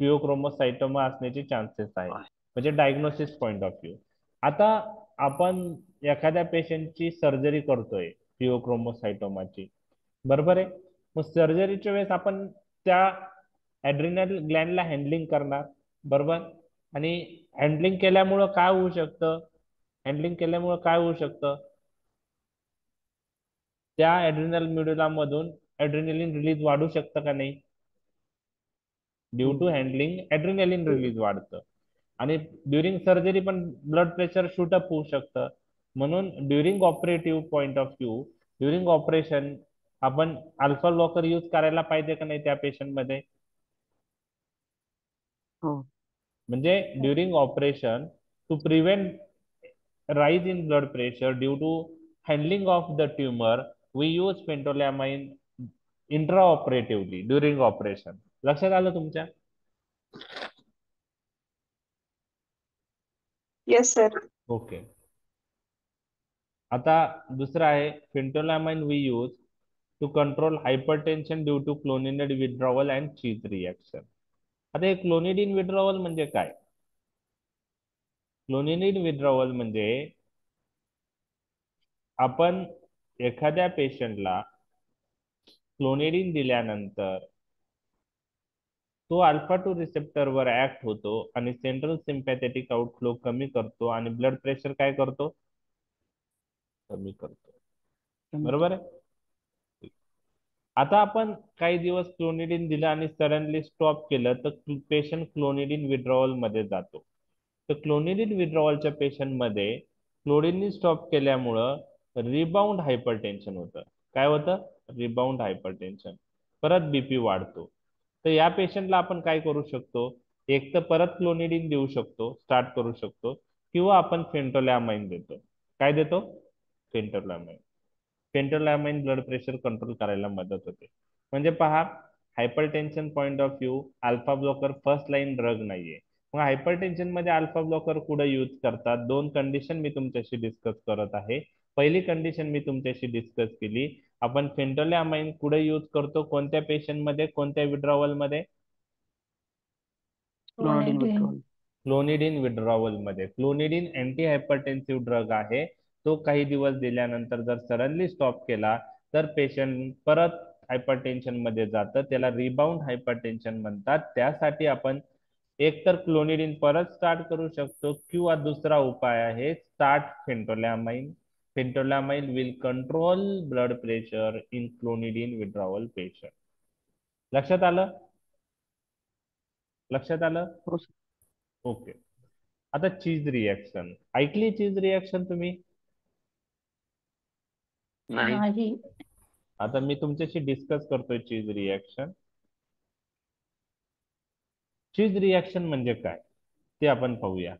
फिओक्रोमोसाइटोमा असण्याचे चान्सेस आहे, म्हणजे डायग्नोसिस पॉइंट ऑफ व्ह्यू. आता आपण एखाद्या पेशंटची सर्जरी करतोय फिओक्रोमोसाइटोमाची, बरोबर आहे. मग सर्जरीच्या वेळेस आपण त्या ऍड्रिनल ग्लॅन्डला हँडलिंग करणार, बरोबर. आणि हँडलिंग केल्यामुळं काय होऊ शकतं? हँडलिंग केल्यामुळं काय होऊ शकतं? त्या ऍड्रिनल मेडुला मधून ऍड्रिनलिन रिलीज वाढू शकतं का नाही? Due to handling adrenaline release वाढतं. आणि ड्युरिंग सर्जरी पण ब्लड प्रेशर शूटअप होऊ शकतं. म्हणून during operative point of view, during operation आपण अल्फा ब्लॉकर यूज करायला पाहिजे का नाही त्या पेशंट मध्ये? हो. म्हणजे during operation to prevent rise in blood pressure due to handling of the tumor, we use phentolamine intraoperatively during operation. लक्षात आलं तुमच्या? Yes sir. ओके. आता दुसरं आहे phentolamine we use to control hypertension due to clonidine withdrawal and cheese reaction. आता हे क्लोनिडिन विड्रॉवल म्हणजे काय? क्लोनिडिन विड्रॉवल म्हणजे आपण एखाद्या पेशंटला क्लोनिडिन दिल्यानंतर तो अल्फा 2 रिसेप्टरवर ऍक्ट होतो आणि सेंट्रल सिम्पॅथेटिक आउटफ्लो कमी करतो आणि ब्लड प्रेशर काय करतो? कमी करतो, बरोबर आहे. आता आपण काही दिवस क्लोनिडीन दिलं आणि सडनली स्टॉप केलं तर पेशंट क्लोनिडीन विड्रॉवल मध्ये जातो. तर क्लोनिडीन विड्रॉवलच्या पेशंट मध्ये क्लोनिडीन स्टॉप केल्यामुळं रिबाउंड हायपरटेन्शन होतं. काय होतं? Rebound hypertension. परत बीपी वाढतो. तर या पेशंटला आपण काय करू शकतो? एक तर परत क्लोनिडीन देऊ शकतो, स्टार्ट करू शकतो, किंवा आपण फेंटोलॅमाइन देतो. काय देतो? फेंटोलॅमाइन. फेंटोलॅमाइन ब्लड प्रेशर कंट्रोल करायला मदत होते. म्हणजे पहा, hypertension point of view alpha blocker first line drug नाहीये. मग हायपरटेन्शन मध्ये अल्फा ब्लॉकर कुठे यूज करतात? दोन कंडिशन मी तुमच्याशी डिस्कस करत आहे. पहिली कंडिशन मी तुमच्याशी डिस्कस केली. आपण फेंटोलॅमाइन कुठे यूज करतो? कोणत्या पेशंट मध्ये, कोणत्या विड्रॉवल मध्ये? Clonidine withdrawal. क्लोनिडीन विड्रॉवल मध्ये. क्लोनिडीन अँटी हायपरटेन्सिव्ह ड्रग आहे. तो काही दिवस दिल्यानंतर जर सडनली स्टॉप केला तर पेशंट परत हायपरटेन्शन मध्ये जातं. त्याला रिबाउंड हायपरटेन्शन म्हणतात. त्यासाठी आपण एकतर क्लोनिडीन परत स्टार्ट करू शकतो, किंवा दुसरा उपाय आहे start phentolamine. Phentolamine will control blood pressure in clonidine withdrawal patient. लक्षात आलं? लक्षात आलं? हो सर. ओके. आता चीज रिएक्शन ऐकली? चीज रिएक्शन तुम्ही? नाही. नाही. आता मी तुमच्याशी डिस्कस करतोय चीज रिएक्शन. चीज रिएक्शन म्हणजे काय ते आपण पाहूया.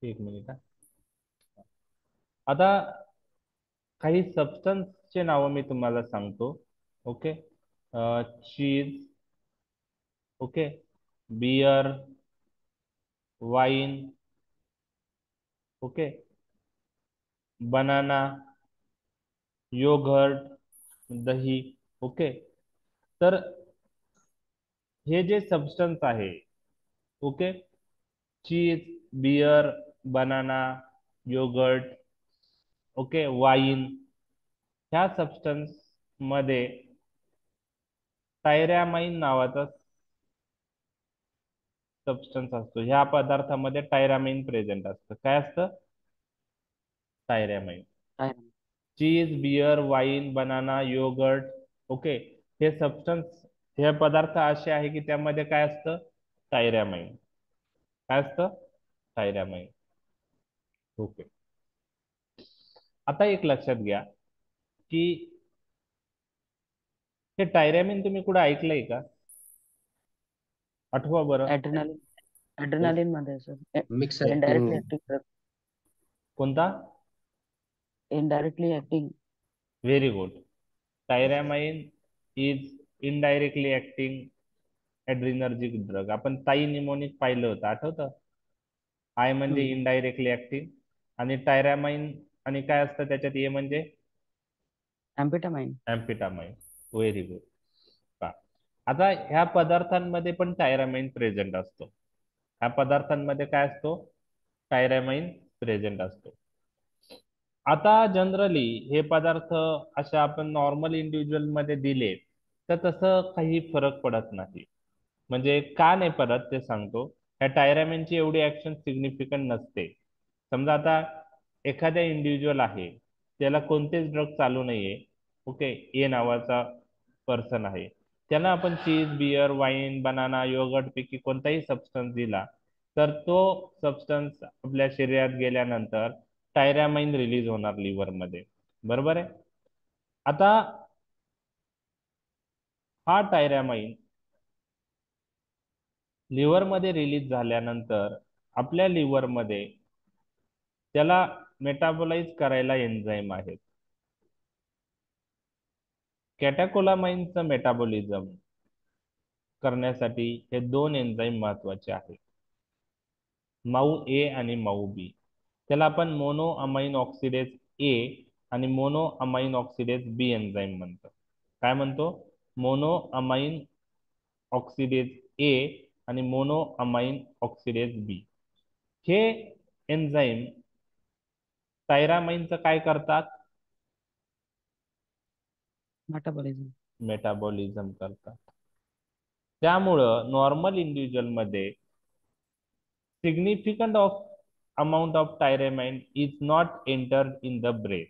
एक मिनिट हा. आता काही सबस्टन्सचे नाव मी तुम्हाला सांगतो. Okay. Cheese, okay, beer, wine, okay, banana, yogurt, दही. ओके. तर हे जे सबस्टन्स आहे, okay, cheese, beer, banana, yogurt, okay, wine, ह्या सबस्टन्स मध्ये टायरॅमाइन नावाचा सबस्टन्स असतो. ह्या पदार्थामध्ये टायरॅमाइन प्रेझेंट असतं. काय असतं? टायरॅमाइन. काय? Cheese, beer, wine, banana, yogurt, okay, हे सबस्टन्स, हे पदार्थ असे आहे की त्यामध्ये काय असतं? टायरॅमाइन. काय असतं? टायरॅमाइन. ओके. आता एक लक्षात घ्या की हे टायरॅमिन तुम्ही कुठे ऐकलंय का? आठवा बरं. ऍड्रेनालिन. Yes. ऍड्रेनालिन मध्ये sir. Mix indirectly acting. Acting. कोणता? Indirectly acting. Very good. Tyramine is indirectly acting adrenergic drug. आपण ताई निमोनिक पाहिलं होतं, आठवतं? आय म्हणजे इनडायरेक्टली ऍक्टिंग, आणि टायरॅमाइन आणि काय असतं त्याच्यात? ए म्हणजे एम्फेटामाइन. एम्फेटामाइन. Very good. आता ह्या पदार्थांमध्ये पण टायरॅमाइन प्रेझेंट असतो. ह्या पदार्थांमध्ये काय असतो? टायरॅमाइन प्रेझेंट असतो. आता जनरली हे पदार्थ असे आपण नॉर्मल इंडिव्हिज्युअल मध्ये दिले तर तसं काही फरक पडत नाही. म्हणजे का नाही पडत ते सांगतो. ह्या टायरॅमाइनची एवढी ऍक्शन सिग्निफिकंट नसते. समजा आता एखाद्या इंडिव्हिज्युअल आहे, त्याला कोणतेच ड्रग चालू नाहीये, ओके, ए नावाचा पर्सन आहे, त्याला आपण चीज, बियर, वाईन, बनाना, योगर्ट पैकी कोणताही सबस्टन्स दिला तर तो सबस्टन्स आपल्या शरीरात गेल्यानंतर टायरॅमाइन रिलीज होणार लिव्हर मध्ये. बरोबर आहे? आता हा टायरॅमाइन लिव्हर मध्ये रिलीज झाल्यानंतर आपल्या लिव्हर मध्ये त्याला मेटाबोलाइज करायला एन्झाईम आहेत. कॅटेकोलामाइनचं मेटाबॉलिझम करण्यासाठी हे दोन एन्झाईम महत्वाचे आहेत, माऊ ए आणि माऊ बी. त्याला आपण मोनो अमाइन ऑक्सिडेज ए आणि मोनो अमाइन ऑक्सिडेज बी एन्झाईम म्हणतो. काय म्हणतो? मोनो अमाइन ऑक्सिडेज ए आणि मोनो अमाइन ऑक्सिडेज बी. हे एन्झाईम टायरामाइनचं काय करतात? मेटाबॉलिझम करतात. त्यामुळं नॉर्मल इंडिव्हिज्युअल मध्ये significant of amount of tyramine is not entered in the brain.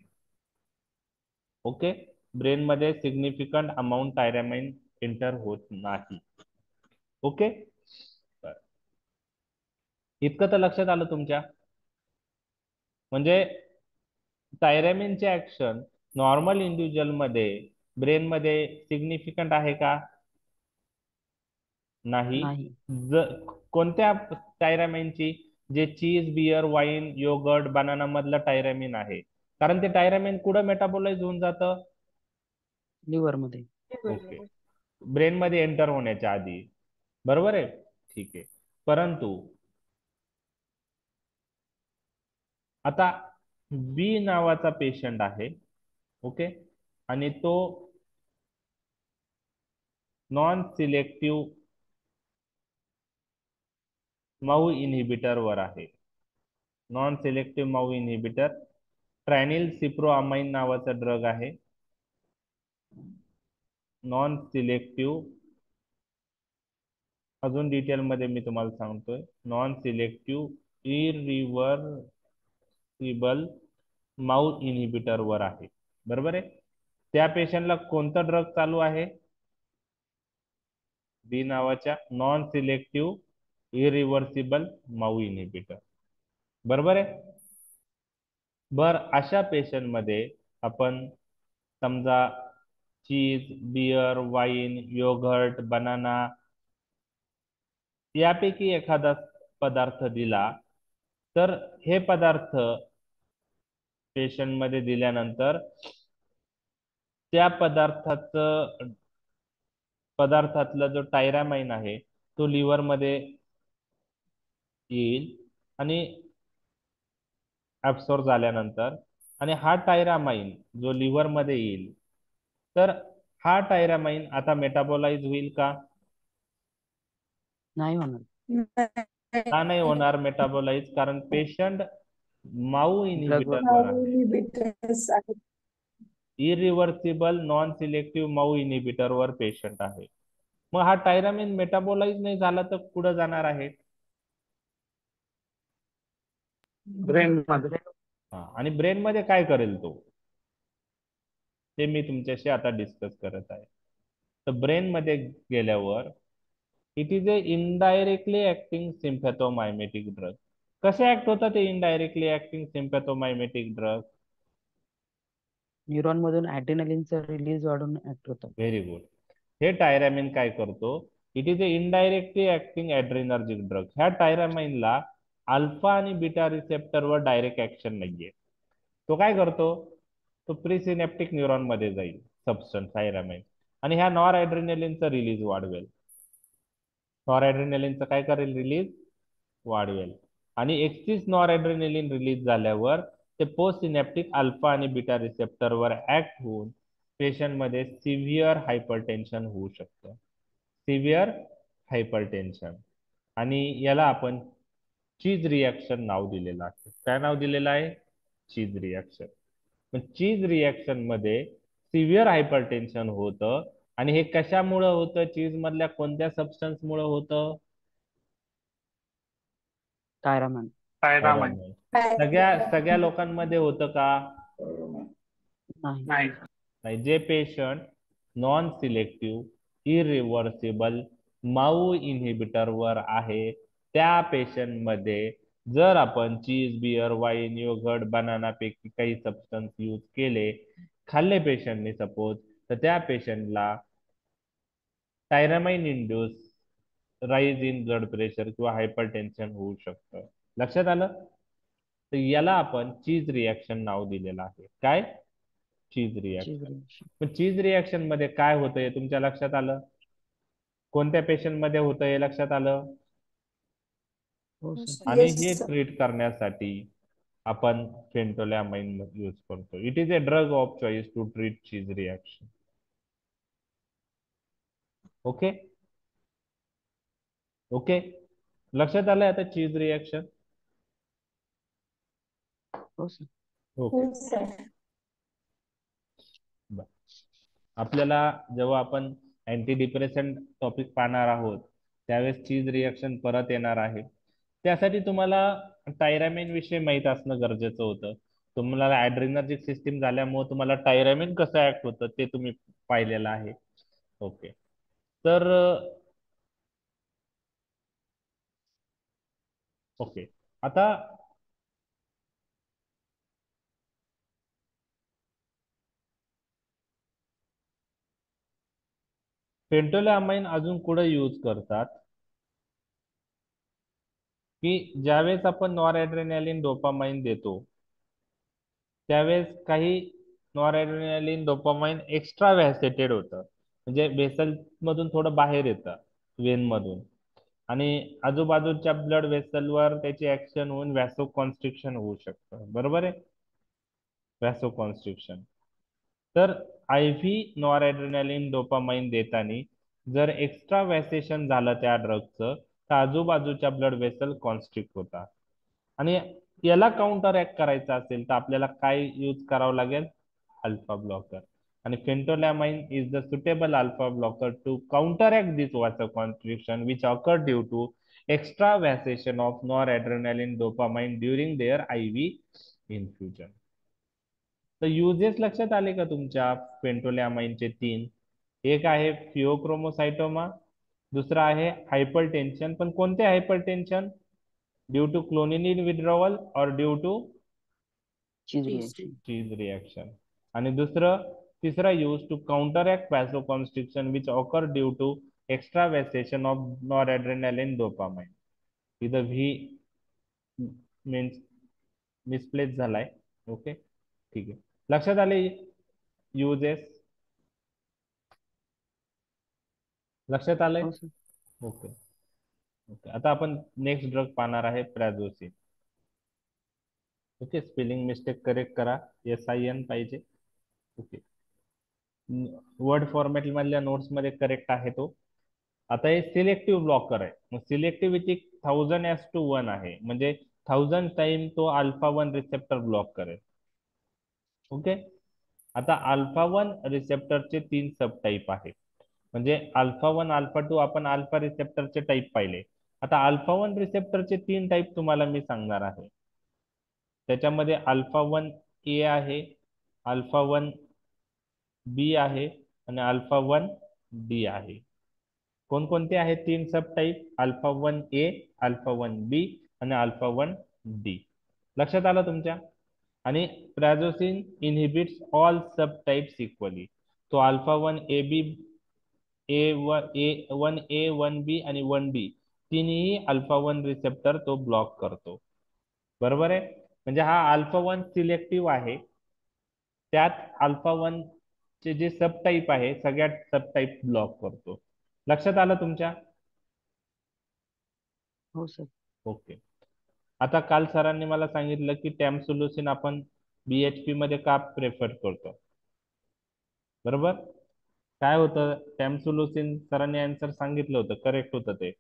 Okay, brain मध्ये सिग्निफिकंट अमाऊंट टायरामाइन एंटर होत नाही. ओके, इतकं तर लक्षात आलं तुमच्या. म्हणजे टायरामिनचे ऍक्शन नॉर्मल इंडिव्हिज्युअल मध्ये ब्रेन मध्ये सिग्निफिकंट आहे का? नाही. नाही. कोणत्या टायरामाइनची? जे चीज, बियर, वाईन, योगर्ट, बनाना मधलं टायरामिन आहे. कारण ते टायरामिन कुठं मेटाबोलाइज होऊन जातं? लिव्हर मध्ये. ओके, ब्रेन मध्ये एंटर होण्याच्या आधी. बरोबर आहे, ठीक आहे. परंतु आता बी नावाचा पेशंट आहे, ओके, आणि तो नॉन सिलेक्टिव्ह माऊ इनहिबिटर वर आहे. नॉन सिलेक्टिव्ह माऊ इनहिबिटर ट्रॅनिल सिप्रोअमाइन नावाचा ड्रग आहे. नॉन सिलेक्टिव्ह, अजून डिटेल मध्ये मी तुम्हाला सांगतोय, नॉन सिलेक्टिव्ह इरिव्हर्सिबल माऊ इनहिबिटर वर आहे. बरोबर आहे. त्या पेशंटला कोणता ड्रग चालू आहे? बी नावाच्या नॉन सिलेक्टिव्ह इरिव्हर्सिबल माऊ इनहिबिटर. बरोबर आहे. बर, अशा पेशंट मध्ये आपण समजा चीज, बियर, वाईन, योगर्ट, बनाना यापैकी एखादा पदार्थ दिला, तर हे पदार्थ पेशंट मध्ये दिल्यानंतर त्या पदार्थातला जो टायरामाइन आहे तो लिव्हर मध्ये येईल आणि ऍब्सॉर्ब झाल्यानंतर, आणि हा टायरामाइन जो लिव्हर मध्ये येईल, तर हा टायरामाइन आता मेटाबोलाइज होईल का? नाही होणार. का नाही होणार मेटाबोलाइज? कारण पेशंट माऊ इनहिबिटर वर आहे. इनहिबिटर्स आहेत. इरिव्हर्सिबल नॉन सिलेक्टिव्ह माऊ इनहिबिटर वर पेशंट आहे. मग हा टायरामिन मेटाबोलाइज नाही झाला तर कुठं जाणार आहे? ब्रेन मध्ये. आणि ब्रेन मध्ये काय करेल तो, ते मी तुमच्याशी आता डिस्कस करत आहे. तर ब्रेन मध्ये गेल्यावर it is a indirectly acting sympathomimetic drug. कसे ऍक्ट होतात ते indirectly acting sympathomimetic drug? Neuron मधून ऍड्रेनालिनचा रिलीज वाढून ऍक्ट होतात. Very good. हे टायरामिन काय करतो? It is a indirectly acting adrenergic drug. ह्या टायरामाइनला अल्फा आणि बीटा रिसेप्टरवर डायरेक्ट ऍक्शन नाहीये. तो काय करतो? तो प्रीसिनेप्टिक न्यूरॉन मध्ये जाईल सबस्टन्स टायरामाइन, आणि ह्या नॉर ऍड्रेनलिनचा रिलीज वाढवेल. नॉर ऍड्रेनलिनचं काय करेल? रिलीज वाढवेल. आणि एक्सिस नॉर ऍड्रेनलिन रिलीज झाल्यावर ते पोस्ट सिनेप्टिक अल्फा आणि बीटा रिसेप्टरवर ऍक्ट होऊन पेशंट मध्ये सिव्हिअर हायपरटेन्शन होऊ शकतं. Severe hypertension. आणि याला आपण चीज रिॲक्शन नाव दिलेलं आहे. काय नाव दिलेलं आहे? चीज रिॲक्शन. चीज रिॲक्शन मध्ये सिव्हिअर हायपरटेन्शन होतं. आणि हे कशामुळं होतं? चीज मधल्या कोणत्या सबस्टन्स मुळे होतं? टायरामॅन. टायरामाइन. सगळ्या लोकांमध्ये होतं का? नाही. नाही. जे पेशंट नॉन सिलेक्टिव्ह इरिव्हर्सिबल माऊ इनहिबिटर वर आहे त्या पेशंट मध्ये जर आपण चीज, बियर, वाईन, योगर्ट, बनाना पैकी काही सबस्टन्स यूज केले, खाल्ले पेशंटने सपोज, तर त्या पेशंटला tyramine induce rise in blood pressure किंवा हायपरटेन्शन होऊ शकतं. लक्षात आलं? तर याला आपण चीज रिॲक्शन नाव दिलेलं आहे. काय? चीज रिॲक्शन. चीज रिएक्शन. पण चीज रिॲक्शन मध्ये काय होतं हे तुमच्या लक्षात आलं? कोणत्या पेशंट मध्ये होतं हे लक्षात आलं? हो सर. आणि Yes, हे sir. ट्रीट करण्यासाठी आपण फेंटोलॅमाइन यूज करतो. It is a drug of choice to treat cheese reaction. Okay okay, लक्षात आलंय आता चीज रिॲक्शन? हो सर. ओके. Yes, sir. आपल्याला जेव्हा आपण अँटी डिप्रेसंट टॉपिक पाहणार आहोत त्यावेळेस चीज रिएक्शन परत येणार आहे. त्यासाठी तुम्हाला टायरामिन विषयी माहीत असणं गरजेचं होतं. तुम्हाला ऍड्रेनर्जिक सिस्टीम झाल्यामुळे तुम्हाला टायरामिन कसं ऍक्ट होतं ते तुम्ही पाहिलेलं आहे. ओके, तर ओके, आता फेंटोलॅमाइन अजून कुठे यूज करतात की ज्यावेळेस आपण नॉरएड्रेनालिन डोपामाइन देतो त्यावेळेस काही नॉरएड्रेनालिन डोपामाइन एक्स्ट्रा व्हॅसेटेड होतं, म्हणजे वेसल मधून थोडं बाहेर येतं वेन मधून, आणि आजूबाजूच्या ब्लड वेसलवर त्याची ऍक्शन होऊन व्हॅसो कॉन्स्ट्रिक्शन होऊ शकतं. बरोबर आहे, व्हॅसो कॉन्स्ट्रिक्शन. तर आय व्ही नॉरएड्रेनालिन डोपामाइन देताना जर एक्स्ट्रा व्हॅसेशन झालं त्या ड्रगचं तर आजूबाजूच्या ब्लड वेसल कॉन्स्ट्रिक्ट होतात. आणि याला काउंटर ऍक्ट करायचं असेल तर आपल्याला काय यूज करावं लागेल? Alpha blocker. आणि phentolamine is the suitable alpha blocker to counteract this vasoconstriction which occur due to extra vasation of noradrenaline dopamine during their IV infusion. तर युजेस लक्षात आले का तुमच्या पेंटोलॅमाइनचे 3? एक आहे फिओक्रोमोसाइटोमा, दुसरा आहे हायपरटेन्शन. पण कोणते hypertension? Due to clonidine withdrawal और due to cheese reaction. Cheese reaction. आणि तिसरा use to counteract vasoconstriction which occur due to extra vasation of noradrenaline dopamine. इथं व्ही मीन्स मिसप्लेस झालाय. ओके, ठीक आहे, लक्षात आले युजेस? लक्षात आलंय? हो सर. ओके ओके, आता आपण नेक्स्ट ड्रग पाहणार आहे प्रॅझोसिन. ओके, स्पेलिंग मिस्टेक करेक्ट करा, SIN पाहिजे. ओके, वर्ड फॉर्मॅट मधल्या नोट्स मध्ये करेक्ट आहे तो. आता हे सिलेक्टिव्ह ब्लॉकर आहे, मग सिलेक्टिव्हिटी 1000:1 आहे, म्हणजे 1000 टाइम तो अल्फा 1 रिसेप्टर ब्लॉक करेल. ओके, आता अल्फा 1 रिसेप्टरचे 3 सब टाईप आहेत, म्हणजे अल्फा 1 अल्फा 2 आपण अल्फा रिसेप्टरचे टाईप पाहिले. आता अल्फा 1 रिसेप्टरचे 3 टाईप तुम्हाला मी सांगणार आहे. त्याच्यामध्ये अल्फा 1 ए आहे, अल्फा 1 बी आहे आणि अल्फा 1 डी आहे. कोणकोणते आहेत 3 सब टाईप? अल्फा 1 ए, अल्फा 1 बी आणि अल्फा 1 डी. लक्षात आलं तुमच्या? आणि प्रॅझोसिन इनहिबिट्स ऑल सब टाइप्स इक्वली. तो अल्फा 1 ए बी ए 1 बी आणि 1 बी तिन्ही अल्फा 1 रिसेप्टर तो ब्लॉक करतो. बरोबर आहे, म्हणजे हा अल्फा 1 सिलेक्टिव्ह आहे. त्यात अल्फा 1 चे जे सब टाईप आहे सगळ्यात सब टाईप ब्लॉक करतो. लक्षात आलं तुमच्या? हो सर. ओके, आता काल सरांनी मला सांगितलं की टॅमसुलोसिन आपण BHP मध्ये का प्रेफर करतो. बरोबर, काय होतं टॅमसुलोसिन? सरांनी आन्सर सांगितलं होतं, करेक्ट होतं ते.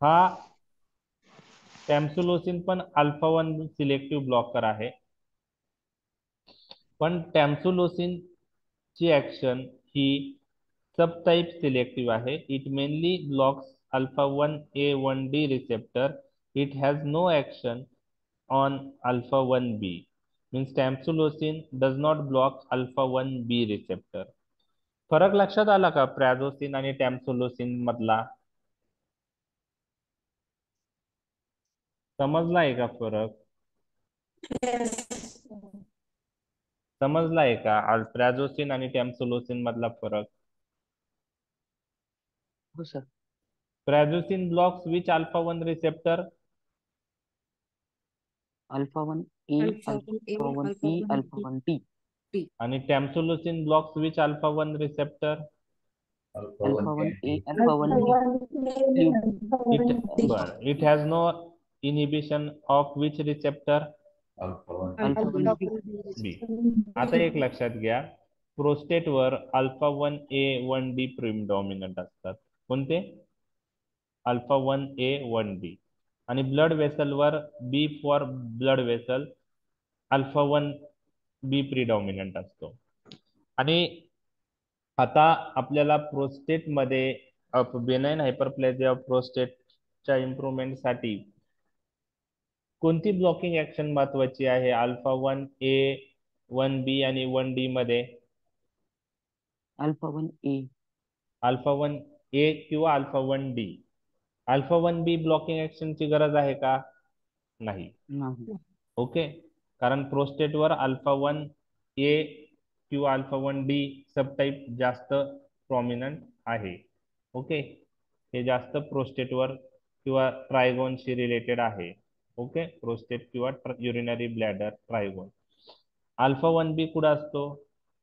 हा टॅमसुलोसिन पण अल्फा 1 सिलेक्टिव्ह ब्लॉकर आहे, पण टॅमसुलोसिन ची ऍक्शन ही सब टाइप सिलेक्टिव्ह आहे. It mainly blocks alpha 1 A 1 D receptor. It has no action on alpha 1b. means tamsulosin does not block alpha 1b receptor. फरक लक्षात आला का प्रॅझोसिन आणि टॅमसुलोसिन मधला? समजलाय का फरक? समजलाय का प्रॅझोसिन आणि टॅमसुलोसिन मधला फरक? हो sir. Prazosin blocks which alpha 1 receptor? Alpha 1 A, alpha 1 B, alpha 1 D. आणि tamsulosin blocks which alpha 1 receptor? Alpha 1 A, alpha 1 B. It has no inhibition of which receptor? Alpha 1 B. B. आता एक लक्षात घ्या, प्रोस्टेटवर अल्फा 1 ए 1 डी प्रिडॉमिनंट असतात. कोणते? Alpha 1 A 1 D. आणि ब्लड वेसलवर B for blood vessel, alpha 1 B predominant असतो. आणि आता आपल्याला प्रोस्टेट मध्ये बेनाइन हायपरप्लेजिया ऑफ प्रोस्टेटच्या इम्प्रुव्हमेंट साठी कोणती ब्लॉकिंग ऍक्शन महत्वाची आहे अल्फा 1A 1B आणि 1D मध्ये? Alpha 1A. अल्फा 1A किंवा alpha 1D? Alpha 1B blocking ऍक्शनची गरज आहे का? नाही. नाही. ओके, कारण प्रोस्टेटवर अल्फा 1A किंवा अल्फा 1D सबटाईप जास्त प्रॉमिनंट आहे. ओके, हे जास्त प्रोस्टेटवर किंवा ट्रायगोनशी रिलेटेड आहे. ओके, प्रोस्टेट किंवा युरिनरी ब्लॅडर ट्रायगोन. अल्फा 1B कुठं असतो?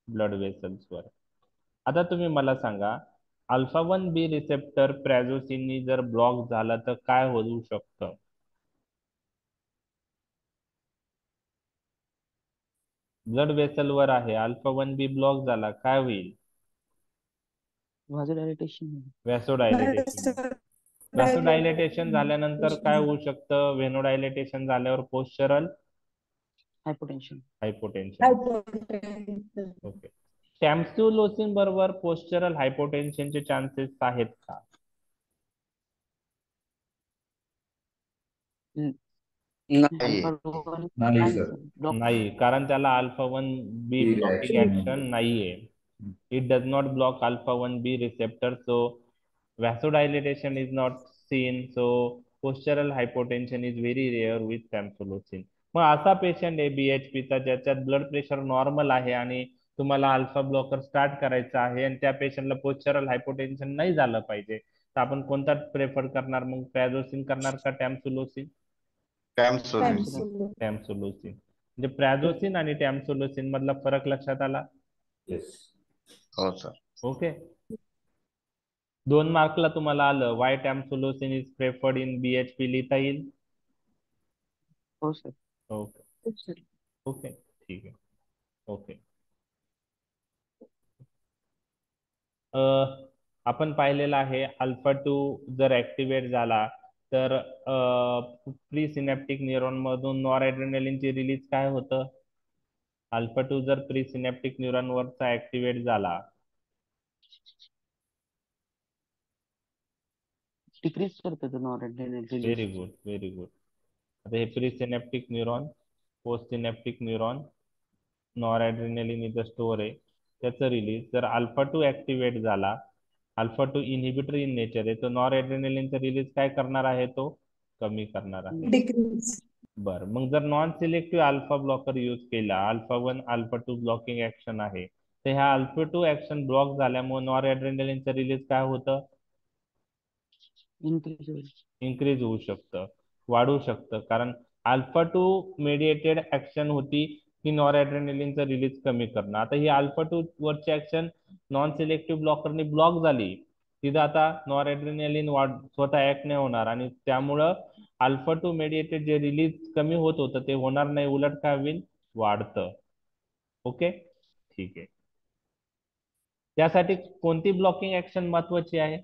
ब्लड वेसल्सवर. आता तुम्ही मला सांगा, अल्फा 1B रिसेप्टर प्रॅझोसिननी जर ब्लॉक झाला तर काय होऊ शकतं? ब्लड वेसलवर आहे, अल्फा 1B ब्लॉक झाला, काय होईल? व्हाझोडायलेटेशन. व्हॅसोडायलेटेशन. व्हॅसोडायलेटेशन झाल्यानंतर काय होऊ शकतं? व्हेनोडायलेटेशन झाल्यावर पोस्चरल हायपोटेन्शन. हायपोटेन्शन. ओके, टॅम्सुलोसिन बरोबर पोस्चरल हायपोटेन्शनचे चान्सेस आहेत का? नाही. नाही सर. नाही, कारण त्याला अल्फा 1B ही ब्लॉकिंग reaction ऍक्शन नाही. नाहीये. It does not block alpha 1B receptor, so vasodilation is not seen, so postural hypotension is very rare with tamsulosin. मग असा पेशंट आहे BHP चा ज्याच्यात ब्लड प्रेशर नॉर्मल आहे आणि तुम्हाला अल्फा ब्लॉकर स्टार्ट करायचा आहे आणि त्या पेशंटला पोस्चरल हायपोटेन्शन नाही झालं पाहिजे, तर आपण कोणता प्रेफर करणार? मग प्रॅझोसिन करणार का टॅम्सुलोसिन? टॅम्सुलोसिन. म्हणजे प्रॅझोसिन आणि टॅम्सुलोसिन मधला फरक लक्षात आला? येस. हो सर. ओके, 2 मार्कला तुम्हाला आलं why tamsulosin is preferred in BHP लिहिता येईल? हो सर. ओके ओके, ठीक आहे. ओके, आपण पाहिलेलं आहे अल्फा 2 जर ऍक्टिव्हेट झाला तर प्री सिनॅप्टिक न्यूरॉन मधून नॉरएड्रेनालिनची रिलीज काय होतं? अल्फा 2 जर प्री सिनॅप्टिक न्यूरॉन वरचा ऍक्टिव्हेट झाला, डिक्रीज करतो तो noradrenaline release. Very good very good. आता हे pre synaptic neuron, post synaptic neuron, noradrenaline इथं स्टोअर आहे, त्याचं रिलीज जर अल्फा 2 ऍक्टिव्हेट झाला, अल्फा 2 इनहिबिटर इन नेचर आहे, तो नॉरएड्रेनालिनचा रिलीज काय करणार आहे? तो कमी करणार आहे. डिक्रीज. बरं, मग जर non selective alpha blocker use केला, अल्फा 1 अल्फा 2 ब्लॉकिंग ऍक्शन आहे, तर ह्या अल्फा 2 ऍक्शन ब्लॉक झाल्यामुळे नॉरएड्रेनालिनचं रिलीज काय होतं? इन्क्रीज होईल. इन्क्रीज होऊ शकतं, वाढू शकतं, कारण अल्फा 2 मेडिएटेड ऍक्शन होती की नॉरएड्रेनालिनचं रिलीज कमी करणं. आता ही अल्फा 2 वरची ऍक्शन नॉन सिलेक्टिव्ह ब्लॉकरने ब्लॉक झाली, तिथं आता नॉरएड्रेनालिन स्वतः ऍक्ट नाही होणार आणि त्यामुळं अल्फा 2 मेडिएटेड जे रिलीज कमी होत होतं ते होणार नाही, उलट काय होईल? वाढतं. ओके, ठीक आहे. त्यासाठी कोणती ब्लॉकिंग ऍक्शन महत्वाची आहे?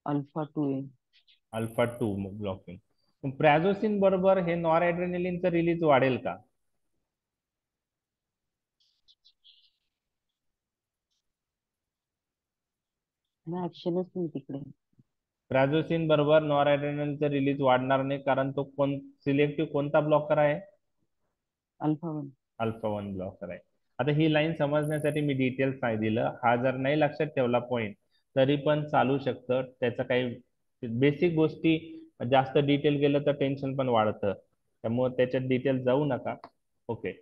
Alpha 2A. Alpha 2 blocking. प्रॅझोसिन बरोबर हे नॉरएड्रेनालिनचं रिलीज वाढेल का? ऍक्शनच नाही तिकडे. प्रॅझोसिन बरोबर नॉरएड्रेनालिनचं रिलीज वाढणार नाही, कारण तो सिलेक्टिव्ह कोणता ब्लॉकर आहे? अल्फा 1. अल्फा 1 ब्लॉकर आहे. आता ही लाईन समजण्यासाठी मी डिटेल्स नाही दिलं, हा जर नाही लक्षात ठेवला पॉइंट तरी पण चालू शकतं. त्याचं काही बेसिक गोष्टी जास्त डिटेल गेलं तर टेन्शन पण वाढतं, त्यामुळे त्याच्यात डिटेल जाऊ नका. ओके,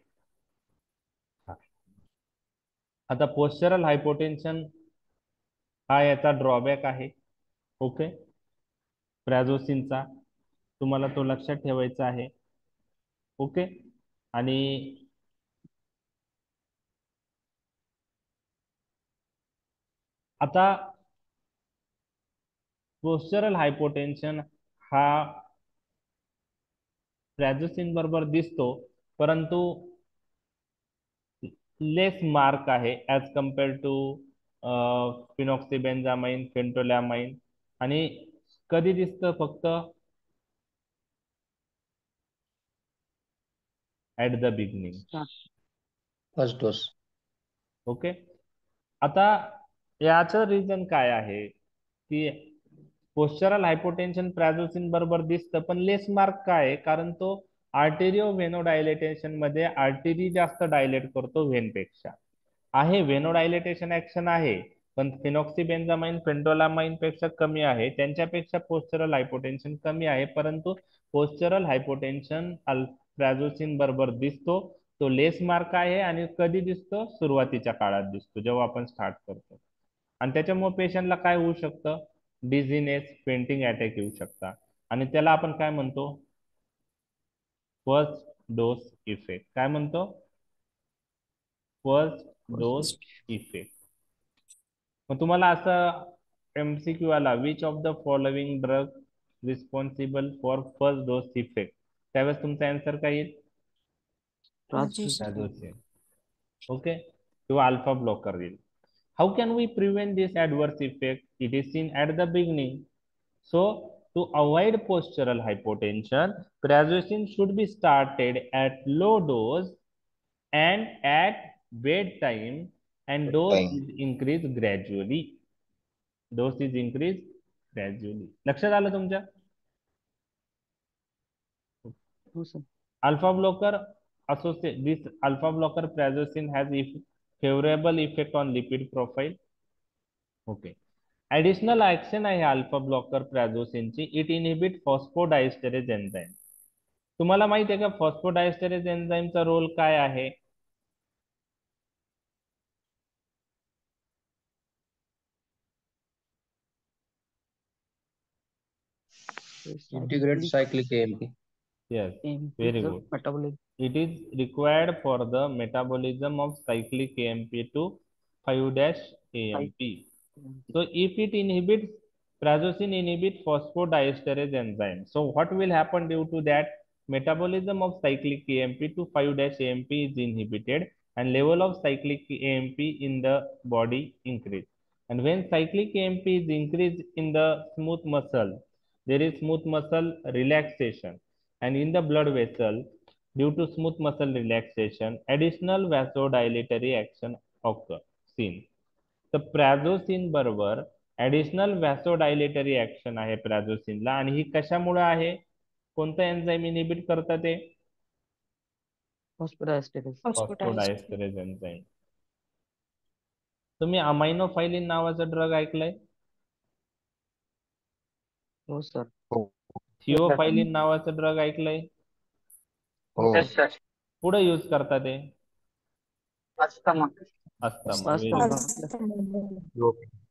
आता पोस्चरल हायपोटेन्शन हा याचा ड्रॉबॅक आहे. ओके, प्रॅझोसिनचा, तुम्हाला तो लक्षात ठेवायचा आहे. ओके, आणि आता पोस्चरल हायपोटेन्शन हा प्रॅझोसिन बरोबर दिसतो, परंतु लेस मार्क आहे ऍज कम्पेअर टू फिनॉक्सिबेन्झामाइन, फेंटोलॅमाइन. आणि कधी दिसतं? फक्त at the beginning. First dose. Okay. आता याचं रिझन काय आहे की पोस्चरल हायपोटेन्शन प्राझोसिन बरोबर दिसतं, पण लेस मार्क काय आहे? कारण तो आर्टेरिओ व्हेनोडायलेटेशन मध्ये आर्टरी जास्त डायलेट करतो व्हेनपेक्षा. आहे व्हेनोडायलेटेशन ऍक्शन आहे, पण फिनॉक्सिबेन्झामाइन फेंटोलामाइन पेक्षा कमी आहे. त्यांच्यापेक्षा पोस्चरल हायपोटेन्शन कमी आहे, परंतु पोस्चरल हायपोटेन्शन प्राझोसिन बरोबर दिसतो. तो लेस मार्क आहे आणि कधी दिसतो? सुरुवातीच्या काळात दिसतो, जेव्हा आपण स्टार्ट करतो. आणि त्याच्यामुळे पेशंटला काय होऊ शकतं? डिझिनेस, फेंटिंग अटॅक येऊ शकतात. आणि त्याला आपण काय म्हणतो? First dose effect. काय म्हणतो? First dose effect. मग तुम्हाला असं MCQ आला, which of the following drug responsible for first dose effect, त्यावेळेस तुमचा आन्सर काय येईल? प्राझोसिन. ओके, किंवा अल्फा ब्लॉकर येईल. How can we prevent this adverse effect? It is seen at the beginning. So, to avoid postural hypotension, prazosin should be started at low dose and at bedtime, and dose is increased gradually. Dose is increased gradually. लक्षात आलं तुमच्या? हो sir. Alpha blocker associate this alpha blocker prazosin has favorable effect on lipid profile. Okay. Additional action आहे अल्फा ब्लॉकर प्राझोसिनची. It inhibit phosphodiesterase enzyme. तुम्हाला माहिती आहे का फॉस्फोडायस्टरेज एन्झाईमचा रोल काय आहे? Integrate cyclic AMP. Yes, very good. Metabolism. It is required for the metabolism of cyclic AMP to 5-AMP. So if it inhibits, prazosin inhibits phosphodiesterase enzyme. So what will happen due to that? Metabolism of cyclic AMP to 5-AMP is inhibited and level of cyclic AMP in the body increase. And when cyclic AMP is increased in the smooth muscle, there is smooth muscle relaxation. And in the blood vessel, due to smooth muscle relaxation, additional vasodilatory action occur seen. तर प्राझोसिन बरोबर ऍडिशनल व्हॅसोडायलेटरी ऍक्शन आहे प्राझोसिनला. आणि ही कशामुळे आहे? कोणतं एन्झाईम इनहिबिट करतात ते? फॉस्फोडायस्टरेज एन्झाईम. तुम्ही अमायनोफायलिन नावाचा ड्रग ऐकलाय? हो सर. थिओफायलिन नावाचं ड्रग ऐकलंय? हो. पुढे यूज करतात ते अस्थमा.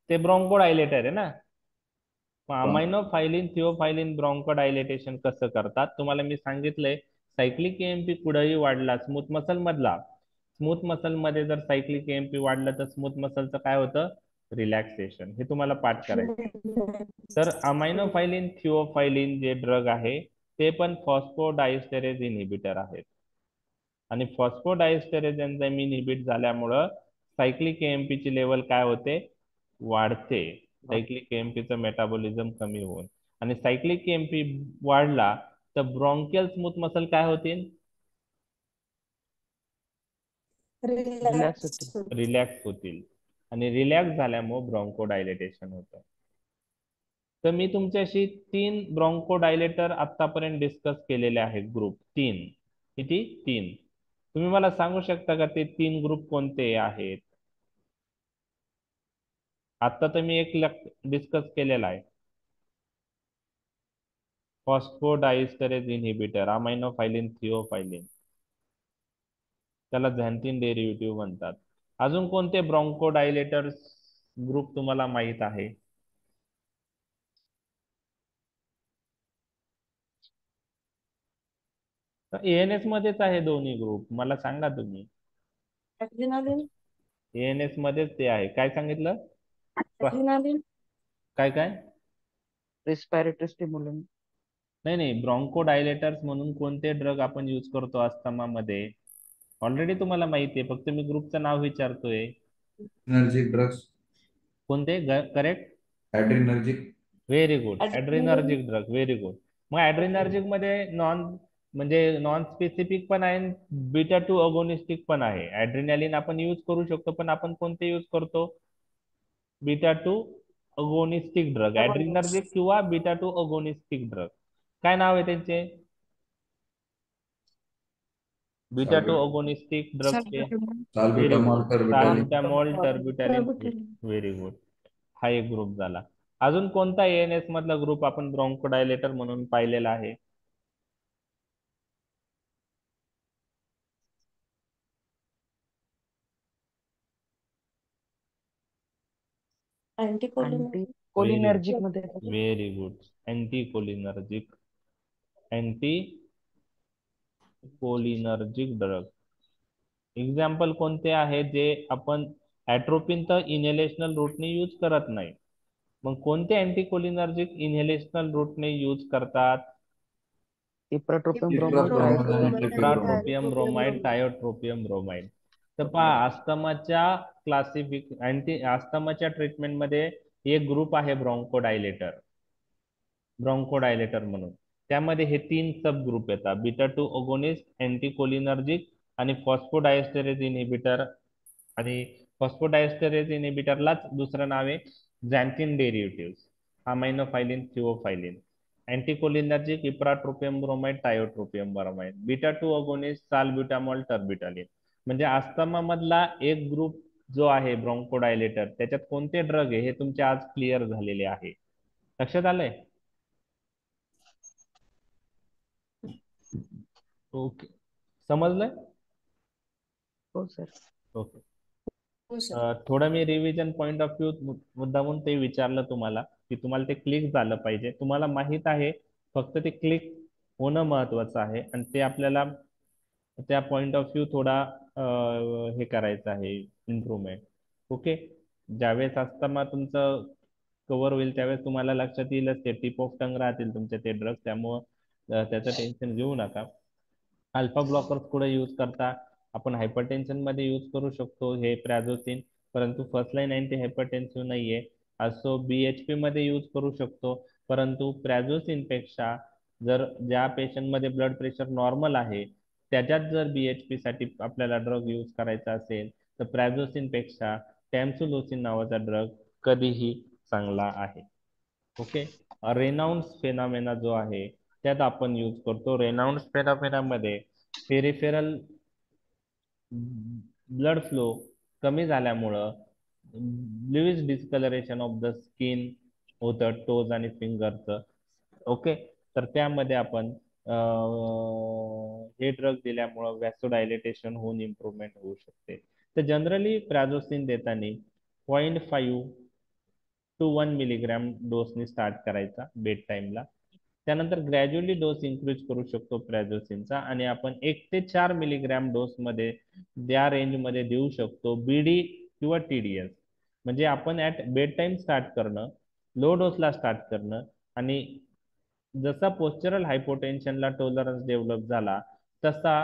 ते ब्रॉन्कोडायलेटर आहे ना. अमायनोफायलिन, थिओफायलिन ब्रॉन्कोडायलेटेशन कसं करतात? तुम्हाला मी सांगितलंय, सायक्लिक एएमपी कुठेही वाढला स्मूथ मसल मधला, स्मूथ मसल मध्ये जर सायक्लिक एएमपी वाढलं तर स्मूथ मसलचं काय होतं? रिलॅक्सेशन. हे तुम्हाला पाठ करायचं. तर अमायनोफायलिन, थिओफायलिन जे ड्रग आहे ते पण फॉस्फोडायस्टरेज इनहिबिटर आहेत. आणि फॉस्फोडायस्टरेज एन्झाईम इनहिबिट झाल्यामुळं सायक्लिक एएमपी ची लेवल काय होते? वाढते. सायक्लिक एएमपीचं मेटाबॉलिझम कमी होऊन. आणि सायक्लिक एएमपी वाढला तर ब्रॉन्कियल स्मूथ मसल काय होतील? रिलॅक्स होतील. आणि रिलॅक्स झाल्यामुळे ब्रॉन्कोडायलेटेशन होतं. तर मी तुमच्याशी 3 ब्रॉन्कोडायलेटर आतापर्यंत डिस्कस केलेले आहेत. ग्रुप 3. किती? 3. तुम्ही मला सांगू शकता का ते 3 ग्रुप कोणते आहेत? आता तर मी एक डिस्कस केलेला आहे, फॉस्फोडायस्टरेज इनहिबिटर, अमायनोफायलिन, थिओफायलिन. त्याला झॅन्थिन डेरिव्हेटिव्ह म्हणतात. अजून कोणते ब्रॉन्कोडायलेटर्स ग्रुप तुम्हाला माहित आहे? एएनएस मध्येच आहे दोन्ही ग्रुप. मला सांगा तुम्ही. एएनएस मध्येच ते आहे. काय सांगितलं? काय काय? Respiratory stimulant. नाही, ब्रॉन्कोडायलेटर्स म्हणून कोणते ड्रग आपण यूज करतो अस्थमा मध्ये? ऑलरेडी तुम्हाला माहिती आहे, फक्त मी ग्रुपचं नाव विचारतोय. Adrenergic drugs. कोणते? Correct. Adrenergic. Very good. Adrenergic drug. Very good. मग ऍड्रिनर्जिक मध्ये नॉन म्हणजे नॉन स्पेसिफिक पण आहे, बीटा टू अगोनिस्टिक पण आहे. ऍड्रेनालिन आपण यूज करू शकतो, पण आपण कोणते यूज करतो? Beta two agonistic drug, adrenergic किंवा बीटा टू अगोनिस्टिक ड्रग. काय नाव आहे त्यांचे? बीटा टू अगोनिस्टिक ड्रगचे very good, salbutamol terbutaline. Salbutamol terbutaline. Terbutaline. Very good. हा एक ग्रुप झाला. अजून कोणता एएनएस मधला ग्रुप आपण ब्रॉन्कोडायलेटर म्हणून पाहिलेला आहे? अँटी अँटीकोलिन. कोलिनर्जिक मध्ये very good. Anti cholinergic, anti cholinergic drug. Example कोणते आहेत जे आपण ॲट्रोपिन तर इनहेलेशनल रूटने यूज करत नाही, मग कोणते अँटीकोलिनर्जिक इनहेलेशनल रूटने यूज करतात? इप्राट्रोपियम इप्राप्रोमाइड ब्रोमाइड आणि ट्रिप्रोमाइड. ट्राट्रोपियम ब्रोमाइड, टायोट्रोपियम ब्रोमाइड. तर पहा, अस्थमाच्या अस्थमाच्या ट्रीटमेंटमध्ये एक ग्रुप आहे ब्रॉन्कोडायलेटर म्हणून. त्यामध्ये हे 3 सब ग्रुप येतात: बीटा टू ओगोनिस्ट, अँटीकोलिनर्जिक आणि फॉस्फोडायस्टेरेज इनहिबिटर. आणि फॉस्फोडायस्टेरेज इनहिबिटरलाच दुसरं नाव आहे xanthine derivative, aminophylline, theophylline. Anticholinergic ipratropium bromide, tiotropium bromide. Beta two agonist salbutamol terbutaline. म्हणजे अस्थमा मधला एक ग्रुप जो आहे ब्रॉन्कोडायलेटर, त्याच्यात कोणते ड्रग आहे हे तुमचे आज क्लिअर झालेले आहे. लक्षात आलंय? ओके, समजलंय? हो सर. ओके. हो सर. थोडं मी रिव्हिजन पॉइंट ऑफ व्ह्यू मुद्दामून ते विचारलं तुम्हाला, की तुम्हाला ते क्लिक झालं पाहिजे. तुम्हाला माहित आहे, फक्त ते क्लिक होणं महत्वाचं आहे, आणि ते आपल्याला त्या पॉइंट ऑफ व्ह्यू थोडा हे करायचं आहे, इम्प्रूव्हमेंट. ओके. ज्यावेळेस अस्थमा तुमचं कव्हर होईल त्यावेळेस तुम्हाला लक्षात येईलच, ते टिप ऑफ टंग राहतील तुमचे ते ड्रग. त्यामुळं त्याचं टेन्शन घेऊ नका. अल्फा ब्लॉकर्स कुठे यूज करता? आपण हायपरटेन्शन मध्ये यूज करू शकतो हे प्रॅझोसिन, परंतु फर्स्ट लाईन अँटी हायपरटेन्सिव्ह नाहीये. असो बीएचपी मध्ये यूज करू शकतो, परंतु प्रॅझोसिन पेक्षा जर ज्या पेशंट मध्ये ब्लड प्रेशर नॉर्मल आहे त्याच्यात जर बीएचपी साठी आपल्याला ड्रग यूज करायचा असेल तर प्रॅझोसिन पेक्षा टॅम्सुलोसिन नावाचा ड्रग कधीही चांगला आहे. ओके. रेनाउन्स फेनामेना जो आहे त्यात आपण यूज करतो. रेनाउन्स फेनामेना मध्ये पेरिफेरल ब्लड फ्लो कमी झाल्यामुळं bluish discoloration of the skin होतं, टोज आणि फिंगरचं. ओके. तर त्यामध्ये आपण हे ड्रग दिल्यामुळं व्हॅसोडायलेटेशन होऊन इम्प्रूव्हमेंट होऊ शकते. तर जनरली प्रॅझोसिन देताना 0.5 to 1 मिलीग्रॅम डोसनी स्टार्ट करायचा बेड टाइमला. त्यानंतर ग्रॅज्युअली डोस इन्क्रीज करू शकतो प्रॅझोसिनचा, आणि आपण 1 ते 4 मिलीग्रॅम डोस मध्ये त्या रेंज मध्ये देऊ शकतो बीडी किंवा टीडीएस. म्हणजे आपण ऍट बेड टाइम स्टार्ट करणं, लो डोसला स्टार्ट करणं, आणि जसा पोस्चरल हायपोटेन्शनला टॉलरन्स डेव्हलप झाला तसा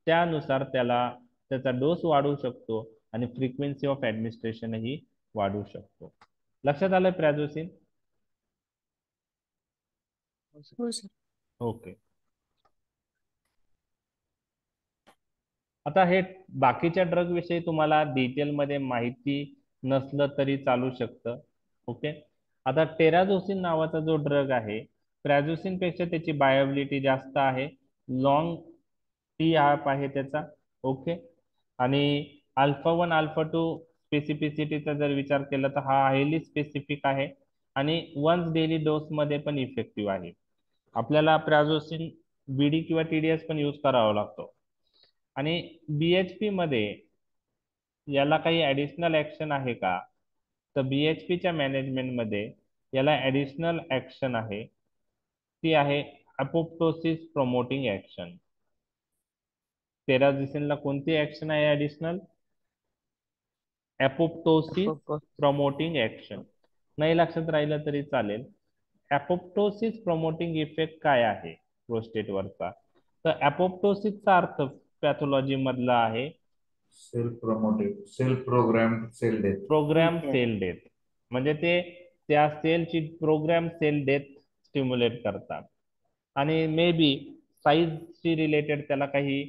त्यानुसार त्याचा डोस वाढू शकतो आणि फ्रिक्वेन्सी ऑफ ऍडमिनिस्ट्रेशनही वाढू शकतो. लक्षात आलं प्रॅझोसिन? हो सर. ओके. आता हे बाकीच्या ड्रग विषयी तुम्हाला डिटेलमध्ये माहिती नसलं तरी चालू शकतं. ओके. आता टेराझोसिन नावाचा जो ड्रग आहे, प्रॅझोसिन पेक्षा त्याची बायोबिलिटी जास्त आहे, लॉंग टी ॲप आहे त्याचा. ओके. आणि अल्फा 1 अल्फा 2 स्पेसिफिसिटीचा जर विचार केला तर हा हायली स्पेसिफिक आहे, आणि वन्स डेली डोस मध्ये पण इफेक्टिव्ह आहे. आपल्याला प्रॅझोसिन बीडी किंवा टीडीएस पण यूज करावा लागतो. आणि बीएचपी मध्ये याला काही ऍडिशनल ऍक्शन आहे का? तर बीएचपीच्या मॅनेजमेंट मध्ये याला ऍडिशनल ऍक्शन आहे, ती आहे अपोप्टोसिस प्रमोटिंग ऍक्शन. टेराझोसिनला कोणती ऍक्शन आहे ऍडिशनल? Apoptosis promoting action. नाही लक्षात राहिलं तरी चालेल. अपोप्टोसिस प्रमोटिंग इफेक्ट काय आहे प्रोस्टेटवरचा? तर अपोप्टोसिसचा अर्थ पॅथॉलॉजी मधला आहे self promotive, self program cell death. Program cell death. म्हणजे ते त्या सेलची प्रोग्राम सेल डेथ स्टिम्युलेट करतात. आणि मे बी साईजशी रिलेटेड त्याला काही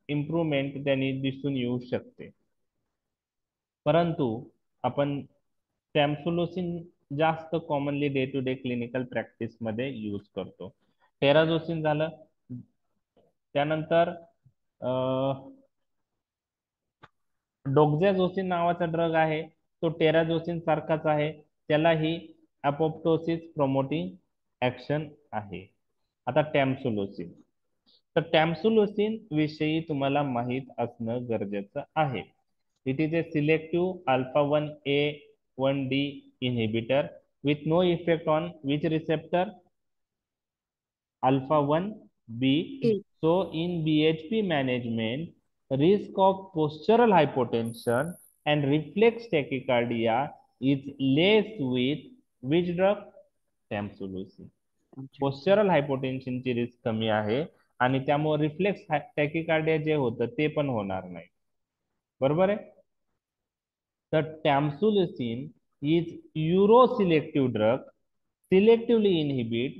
इम्प्रूव्हमेंट त्यांनी दिसून येऊ शकते. परंतु आपण टॅम्सुलोसिन जास्त commonly day to day clinical practice मध्ये यूज करतो. टेराझोसिन झालं. त्यानंतर डोक्झॅझोसिन नावाचा ड्रग आहे, तो टेराझोसिन सारखाच आहे, त्यालाही अपोप्टोसिस प्रोमोटिंग ऍक्शन आहे. आता टॅम्सुलोसिन, तर टॅम्सुलोसिन विषयी तुम्हाला माहित असणं गरजेचं आहे. It is A selective alpha 1A 1D inhibitor with no effect on which receptor? Alpha 1B. A. So in BHP management, risk of postural hypotension and reflex tachycardia is less with which drug? Tamsulosin. Postural हायपोटेन्शनची रिस्क कमी आहे आणि त्यामुळे रिफ्लेक्स टॅकिकार्डिया जे होतं ते पण होणार नाही. बरोबर आहे. तर tamsulosin is uroselective drug, selectively inhibit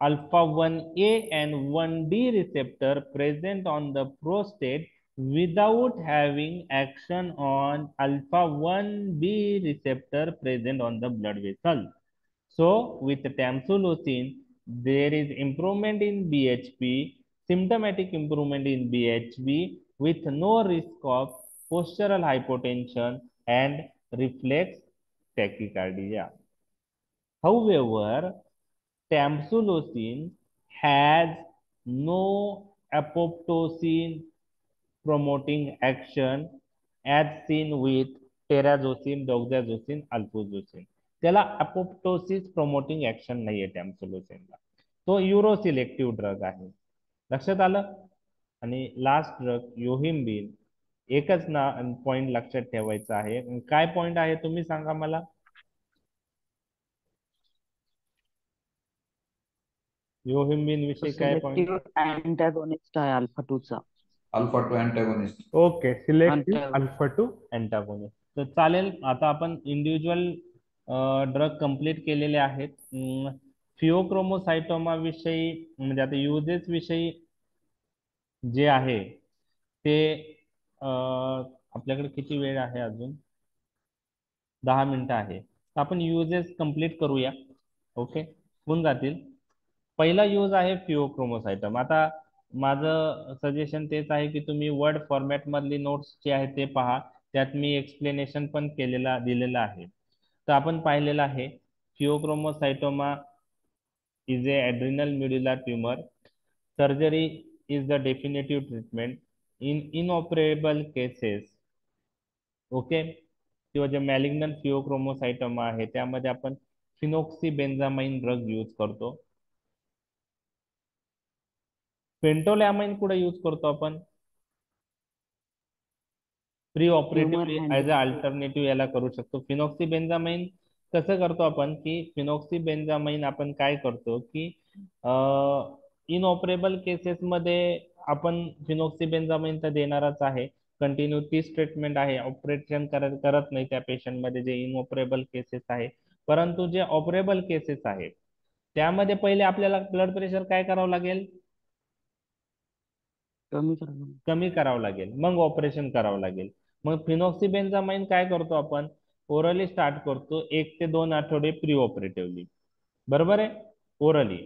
alpha 1A and 1D receptor present on the prostate without having action on alpha 1B receptor present on the blood vessel. So with tamsulosin, there is improvement in BHP, symptomatic improvement in BHP with no risk of postural hypotension and reflex tachycardia. However, tamsulosin has no apoptosis promoting action as seen with टेराझोसिन, डोक्झॅझोसिन, अल्फोझोसिन. त्याला अपोप्टोसिस प्रोमोटिंग ऍक्शन नाहीये टॅम्सुलोसिनला. तो युरोसिलेक्टिव्ह ड्रग आहे. लक्षात आलं. आणि लास्ट ड्रग योहिम्बिन, एकच ना पॉइंट लक्षात ठेवायचा आहे. काय पॉइंट आहे तुम्ही सांगा मला. योहिम्बिन विषयी काय पॉइंट? सिलेक्टिव्ह अँटॅगोनिस्ट आहे अल्फा 2 चा. Alpha 2 antagonist. Okay, selective alpha 2 antagonist. तर चालेल. आता आपण इंडिव्हिज्युअल ड्रग कंप्लीट केलेले आहेत. फिओक्रोमोसायटोमा विषयी म्हणजे आता युजेस विषयी जे आहे ते आपल्याकडे किती वेळ आहे अजून? 10 मिनिटं आहे. तर आपण युजेस कंप्लीट करूया. ओके, होऊन जातील. पहिला यूज आहे फिओक्रोमोसायटम. आता माझं सजेशन तेच आहे की तुम्ही वर्ड फॉर्मॅट मधली नोट्स जे आहे ते पहा. त्यात मी एक्सप्लेनेशन पण दिलेलं आहे. तर आपण पाहिलेलं आहे pheochromocytoma is a adrenal medullary tumor. Surgery is the definitive treatment in inoperable cases. Okay, किंवा जे मॅलिग्नंट फिओक्रोमोसायटोमा आहे त्यामध्ये आपण फिनोक्सीबेन्झामाइन ड्रग यूज करतो. पेंटोलॅमाइन कुठे यूज करतो आपण? प्री ऑपरेटिव्हली ऍज अ अल्टरनेटिव्ह याला करू शकतो. फिनोक्सीबेन्झामाइन कसं करतो आपण की फिनोक्सीबेन्झामाइन आपण काय करतो की इनऑपरेबल केसेस मध्ये आपण फिनोक्सीबेन्झामाइन तर देणारच आहे. कंटिन्यू तीच ट्रीटमेंट आहे. ऑपरेशन करत नाही त्या पेशंट मध्ये जे इनऑपरेबल केसेस आहे. परंतु जे ऑपरेबल केसेस आहेत त्यामध्ये पहिले आपल्याला ब्लड प्रेशर काय करावं लागेल? कमी करावं लागेल, मग ऑपरेशन करावं लागेल. मग फिनोक्सीबेन्झामाइन काय करतो आपण? ओरली स्टार्ट करतो 1 ते 2 आठवडे प्री ऑपरेटिव्हली. बरोबर आहे, ओरली.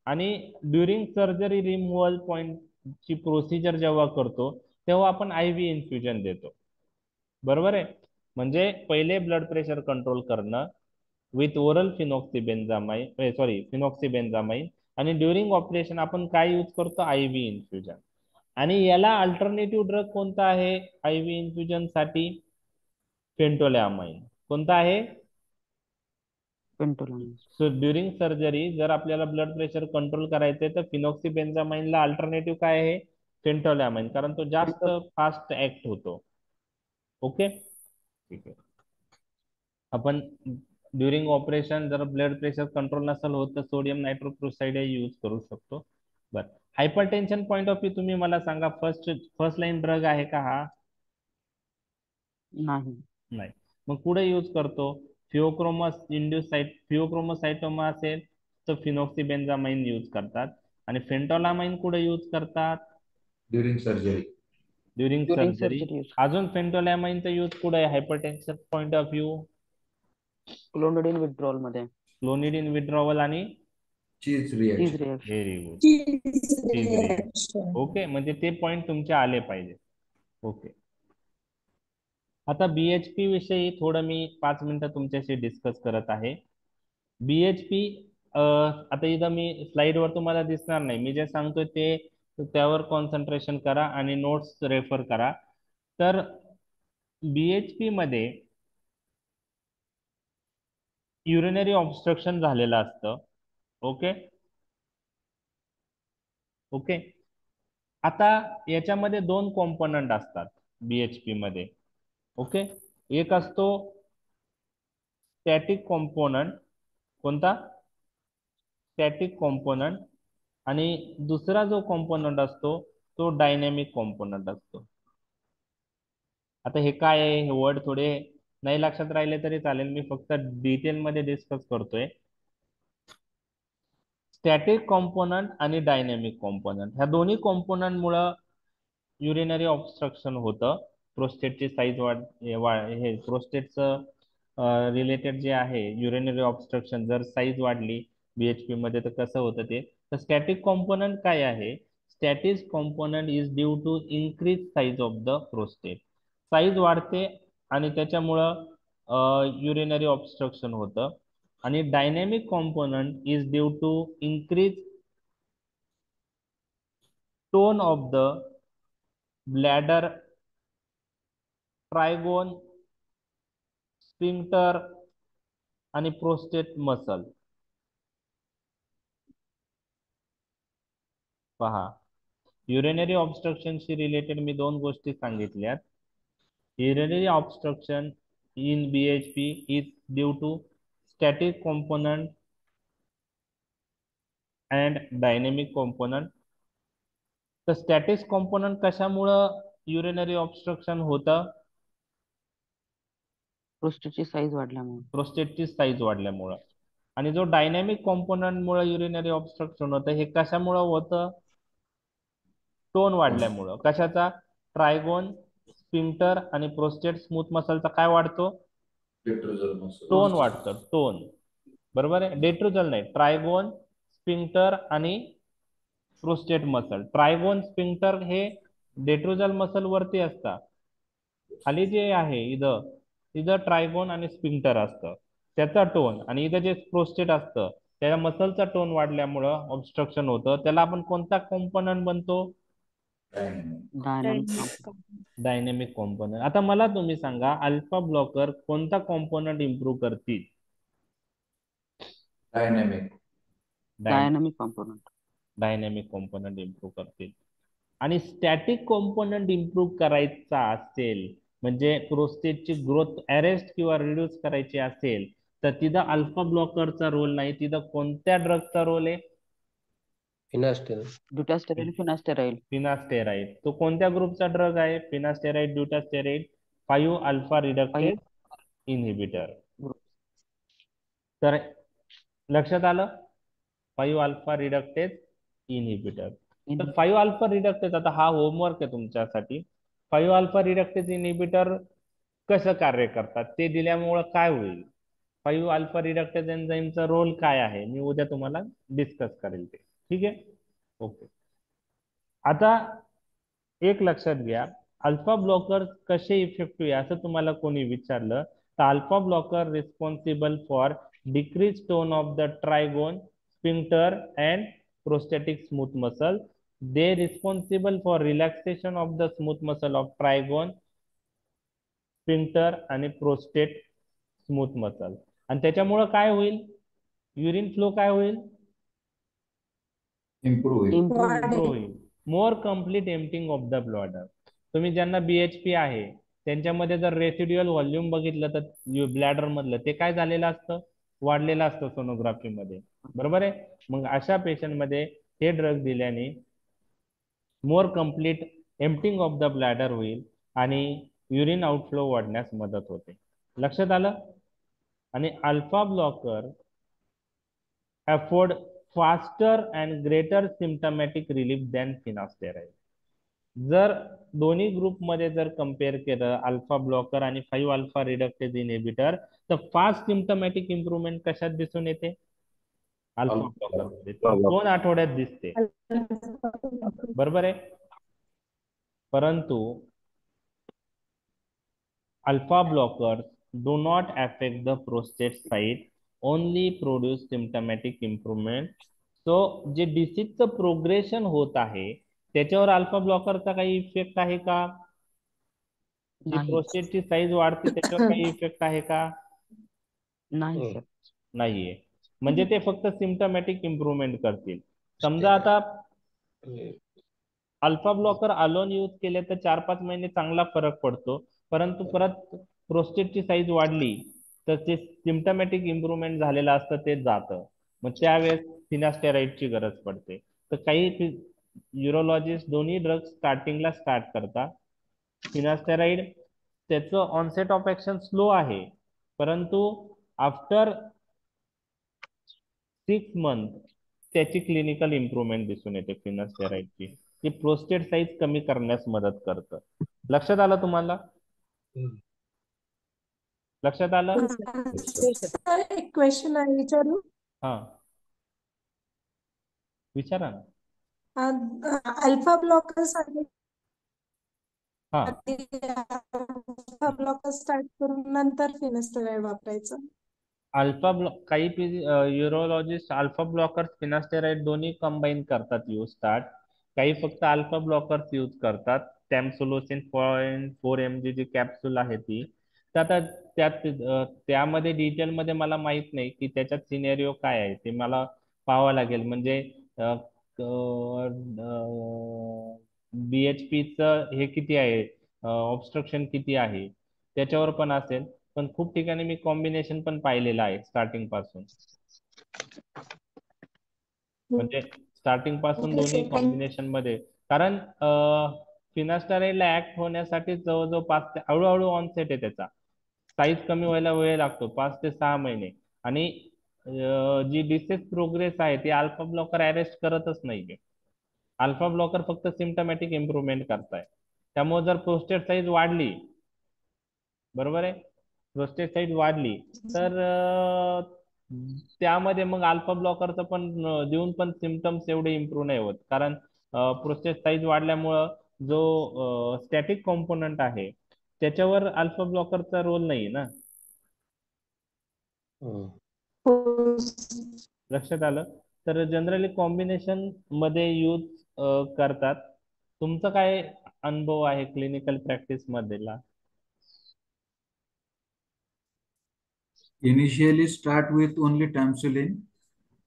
आणि ड्युरिंग सर्जरी रिमूव्हल पॉइंटची प्रोसिजर जेव्हा करतो तेव्हा आपण IV इन्फ्युजन देतो. बरोबर आहे. म्हणजे पहिले ब्लड प्रेशर कंट्रोल करणं विथ ओरल फिनोक्सीबेन्झामाइन आणि ड्युरिंग ऑपरेशन आपण काय यूज करतो? IV infusion. आणि याला अल्टरनेटिव्ह ड्रग कोणता आहे IV इन्फ्युजन साठी? पेंटोलॅमाइन. कोणता आहे? पेंटोलॅमाइन. सो ड्युरिंग सर्जरी जर आपल्याला ब्लड प्रेशर कंट्रोल करायचंय तर फिनोक्सीबेन्झामाइनला अल्टरनेटिव्ह काय आहे? पेंटोलॅमाइन, कारण तो जास्त फास्ट ऍक्ट होतो. ओके, ठीक आहे. आपण ड्युरिंग ऑपरेशन जर ब्लड प्रेशर कंट्रोल नसेल होत तर सोडियम नायट्रोक्लोराइड यूज करू शकतो. बरं, हायपरटेन्शन पॉइंट ऑफ व्ह्यू तुम्ही मला सांगा, फर्स्ट लाईन ड्रग आहे का हा? नाही. मग कुठे यूज करतो? फिओक्रोमोसायटोमा असेल तर फिनोक्सीबेन्झामाइन यूज करतात. आणि फेंटोलामाइन कुठे यूज करतात? During surgery. During During surgery. surgery use. अजून फेंटोलामाइनचा यूज कुठे आहे hypertension point of view? Clonidine withdrawal मध्ये. क्लोनिडिन विड्रॉवल आणि cheese cheese reaction. Reaction. Very good. Cheese cheese reaction. reaction. Okay, म्हणजे ते पॉइंट तुमचे आले पाहिजे. ओके, आता बीएचपी विषयी थोडं मी 5 मिनिटं तुमच्याशी डिस्कस करत आहे. बीएचपी आता इथं मी स्लाइडवर तुम्हाला दिसणार नाही, मी जे सांगतोय ते त्यावर कॉन्सन्ट्रेशन करा आणि नोट्स रेफर करा. तर बीएचपी मध्ये युरिनरी ऑब्स्ट्रक्शन झालेलं असतं. ओके ओके, आता याच्यामध्ये 2 कॉम्पोनंट असतात बीएचपी मध्ये. ओके, एक असतो स्टॅटिक कॉम्पोनंट. कोणता? Static component. आणि दुसरा जो कॉम्पोनंट असतो तो डायनॅमिक कॉम्पोनंट असतो. आता हे काय आहे, हे वर्ड थोडे नाही लक्षात राहिले तरी चालेल, मी फक्त डिटेल मध्ये डिस्कस करतोय. स्टॅटिक कॉम्पोनंट आणि डायनॅमिक कॉम्पोनंट, ह्या दोन्ही कॉम्पोनंट मुळे युरिनरी ऑब्स्ट्रक्शन होतं. प्रोस्टेटची साईज हे प्रोस्टेटचं रिलेटेड जे आहे युरिनरी ऑब्स्ट्रक्शन, जर साईज वाढली बीएचपी मध्ये तर कसं होतं ते. तर स्टॅटिक कॉम्पोनंट काय आहे? Static component is due to increase size of the prostate. Size वाढते आणि त्याच्यामुळं युरिनरी ऑब्स्ट्रक्शन होतं. आणि dynamic component is due to increase tone of the bladder, trigone, sphincter आणि प्रोस्टेट मसल. पहा, युरिनरी ऑब्स्ट्रक्शनशी रिलेटेड मी 2 गोष्टी सांगितल्यात. Urinary obstruction in BHP is due to static component and dynamic component. तर स्टॅटिक कॉम्पोनंट कशामुळं युरिनरी ऑब्स्ट्रक्शन होतं? प्रोस्टेटची साईज वाढल्यामुळे. प्रोस्टेटची साईज वाढल्यामुळं. आणि जो डायनॅमिक कॉम्पोनंट मुळे युरिनरी ऑब्स्ट्रक्शन होतं, हे कशामुळं होतं? टोन वाढल्यामुळं. कशाचा? ट्रायगोन, स्फिंक्टर आणि प्रोस्टेट स्मूथ मसलचा काय वाढतो? डेट्रोजल मसल. टोन वाढतं, टोन. बरोबर आहे, डेट्रोजल नाही, ट्रायगोन, स्फिंक्टर आणि प्रोस्टेट मसल. ट्रायगोन, स्फिंक्टर हे डेट्रोजल मसल वरती असतात. खाली जे आहे इथं इथं ट्रायगोन आणि स्फिंक्टर असतं, त्याचा टोन. आणि इथं जे प्रोस्टेट असतं त्या मसलचा टोन वाढल्यामुळं ऑब्स्ट्रक्शन होतं. त्याला आपण कोणता कॉम्पोनंट बनतो? Dynamic dynamic component. आता मला तुम्ही सांगा, अल्फा ब्लॉकर कोणता कॉम्पोनंट इम्प्रूव्ह करतील? Dynamic. Dynamic component. Dynamic component improve करतील. आणि स्टॅटिक कॉम्पोनंट इम्प्रूव्ह करायचा असेल, म्हणजे प्रोस्टेटची ग्रोथ अरेस्ट किंवा रिड्यूस करायची असेल, तर तिथं अल्फा ब्लॉकरचा रोल नाही. तिथं कोणत्या ड्रगचा रोल आहे? Dutasteroid, finasteroid. फिनास्टेराइड. तो कोणत्या ग्रुपचा ड्रग आहे? Finasteride, dutasteroid, 5 alpha reductase inhibitor. तर लक्षात आलं, 5 अल्फा रिडक्टेज इनहिबिटर. तर 5 अल्फा रिडक्टेज, आता हा होमवर्क आहे तुमच्यासाठी. 5 अल्फा रिडक्टेज इनहिबिटर कसं कार्य करतात ते दिल्यामुळं काय होईल? 5 अल्फा रिडक्टेज एन्झाईमचा रोल काय आहे, मी उद्या तुम्हाला डिस्कस करेल ते. ठीक आहे, ओके. आता एक लक्षात घ्या, अल्फा ब्लॉकर कसे इफेक्टिव्ह आहे असं तुम्हाला कोणी विचारलं तर alpha blocker responsible for decrease tone of the trigone, sphincter and prostatic smooth muscle. They responsible for relaxation of the smooth muscle of trigone, sphincter आणि प्रोस्टेट स्मूथ मसल. आणि त्याच्यामुळं काय होईल? युरिन फ्लो काय होईल? इम्प्रूव्ह होईल. More complete emptying of the bladder. तुम्ही ज्यांना बीएचपी आहे त्यांच्यामध्ये जर रेसिड्युअल व्हॉल्यूम बघितलं तर ब्लॅडर मधलं ते काय झालेलं असतं? वाढलेलं असतं सोनोग्राफी मध्ये. बरोबर आहे. मग अशा पेशंट मध्ये हे ड्रग दिल्याने more complete emptying of the bladder होईल आणि युरिन आउटफ्लो वाढण्यास मदत होते. लक्षात आलं? आणि alpha blocker afford faster and greater symptomatic relief than finasteride. जर दोन्ही ग्रुपमध्ये जर कम्पेअर केलं अल्फा ब्लॉकर आणि 5 अल्फा रिडक्टेज इनहिबिटर, तर फास्ट सिम्टमॅटिक इम्प्रुव्हमेंट कशात दिसून येते? अल्फा ब्लॉकर मध्ये 2 आठवड्यात दिसते, बरोबर आहे. परंतु alpha blockers do not affect the prostate site, only produce symptomatic improvement. So जे डिसीजचं प्रोग्रेशन होत आहे त्याच्यावर अल्फा ब्लॉकरचा काही इफेक्ट आहे का? जी नाही प्रोस्टेटची साईज वाढते त्याच्यावर काही इफेक्ट आहे का? नाही सर. नाहीये. म्हणजे ते फक्त सिम्टमॅटिक इम्प्रुव्हमेंट करतील. समजा आता अल्फा ब्लॉकर अलोन यूज केले तर 4-5 महिने चांगला फरक पडतो, परंतु परत प्रोस्टेटची साईज वाढली तर ते सिम्टमॅटिक इम्प्रुव्हमेंट झालेलं असतं ते जातं, मग त्यावेळेस फिनास्टेरॉइडची गरज पडते. तर काही युरोलॉजिस्ट दोन्ही ड्रग्ज स्टार्टिंगला स्टार्ट करतात. फिनास्टेरॉइड त्याचं ऑनसेट ऑफ ऍक्शन स्लो आहे, परंतु आफ्टर 6 मंथ त्याची क्लिनिकल इम्प्रुव्हमेंट दिसून येते फिनास्टेरॉइडची. ती प्रोस्टेट साईज कमी करण्यास मदत करतं. लक्षात आलं तुम्हाला? लक्षात आलं? सर एक क्वेश्चन आहे विचारू. हा, विचारा ना. अल्फा ब्लॉकर्स आणि हा, अल्फा ब्लॉकर स्टार्ट करून नंतर फिनास्टेरॉइड वापरायचं. अल्फा ब्लॉक काही युरोलॉजिस्ट अल्फा ब्लॉकर्स फिनास्टेरॉइड दोन्ही कंबाईन करतात यूज स्टार्ट. काही फक्त अल्फा ब्लॉकर्स यूज करतात. टॅमसोलोसिन 0.4 mg जी कॅप्सूल आहे ती. तर आता त्यामध्ये डिटेलमध्ये मला माहित नाही की त्याच्यात सिनेरिओ काय आहे, ते मला पाहावं लागेल. म्हणजे BHPचं हे किती आहे, ऑब्स्ट्रक्शन किती आहे त्याच्यावर पण असेल. पण खूप ठिकाणी मी कॉम्बिनेशन पण पाहिलेलं आहे स्टार्टिंग पासून. म्हणजे स्टार्टिंग पासून ओके दोन्ही सर, कॉम्बिनेशन मध्ये. कारण फिनास्टेरॉइडला ऍक्ट होण्यासाठी जवळजवळ 5 ते हळूहळू ऑनसेट आहे त्याचा. साईज कमी व्हायला वेळ लागतो 5 ते 6 महिने. आणि जी डिसीज प्रोग्रेस आहे ती अल्फा ब्लॉकर अरेस्ट करतच नाहीये. अल्फा ब्लॉकर फक्त सिम्टमॅटिक इम्प्रुव्हमेंट करताय. त्यामुळे जर प्रोस्टेट साईज वाढली, बरोबर आहे, प्रोस्टेट साईज वाढली तर त्यामध्ये मग अल्फा ब्लॉकरचं पण देऊन पण सिमटम्स एवढे इम्प्रूव्ह नाही होत. कारण प्रोस्टेट साईज वाढल्यामुळं जो स्टॅटिक कॉम्पोनंट आहे त्याच्यावर अल्फा ब्लॉकरचा रोल नाही ना. हो. लक्षात आलं? तर जनरली कॉम्बिनेशन मध्ये यूज करतात. तुमचा काय अनुभव आहे क्लिनिकल प्रॅक्टिस मधला? Initially start with only Tamsuline.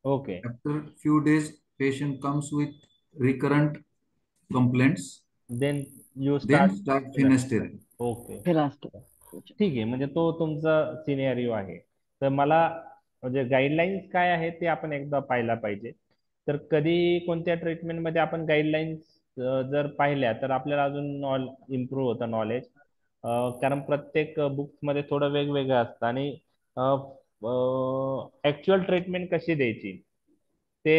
Okay, After few days, patient comes with recurrent complaints. Then you Then start. start finasteride. Okay, finasteroid. ठीक आहे. म्हणजे तो तुमचा सिनेरिओ आहे. तर मला म्हणजे गाईडलाईन्स काय आहे ते आपण एकदा पाहायला पाहिजे. तर कधी कोणत्या ट्रीटमेंटमध्ये आपण गाईडलाईन्स जर पाहिल्या तर आपल्याला अजून इम्प्रूव्ह होतं नॉलेज. कारण प्रत्येक बुक्समध्ये थोडं वेगवेगळं असतं आणि ऍक्च्युअल ट्रीटमेंट कशी द्यायची ते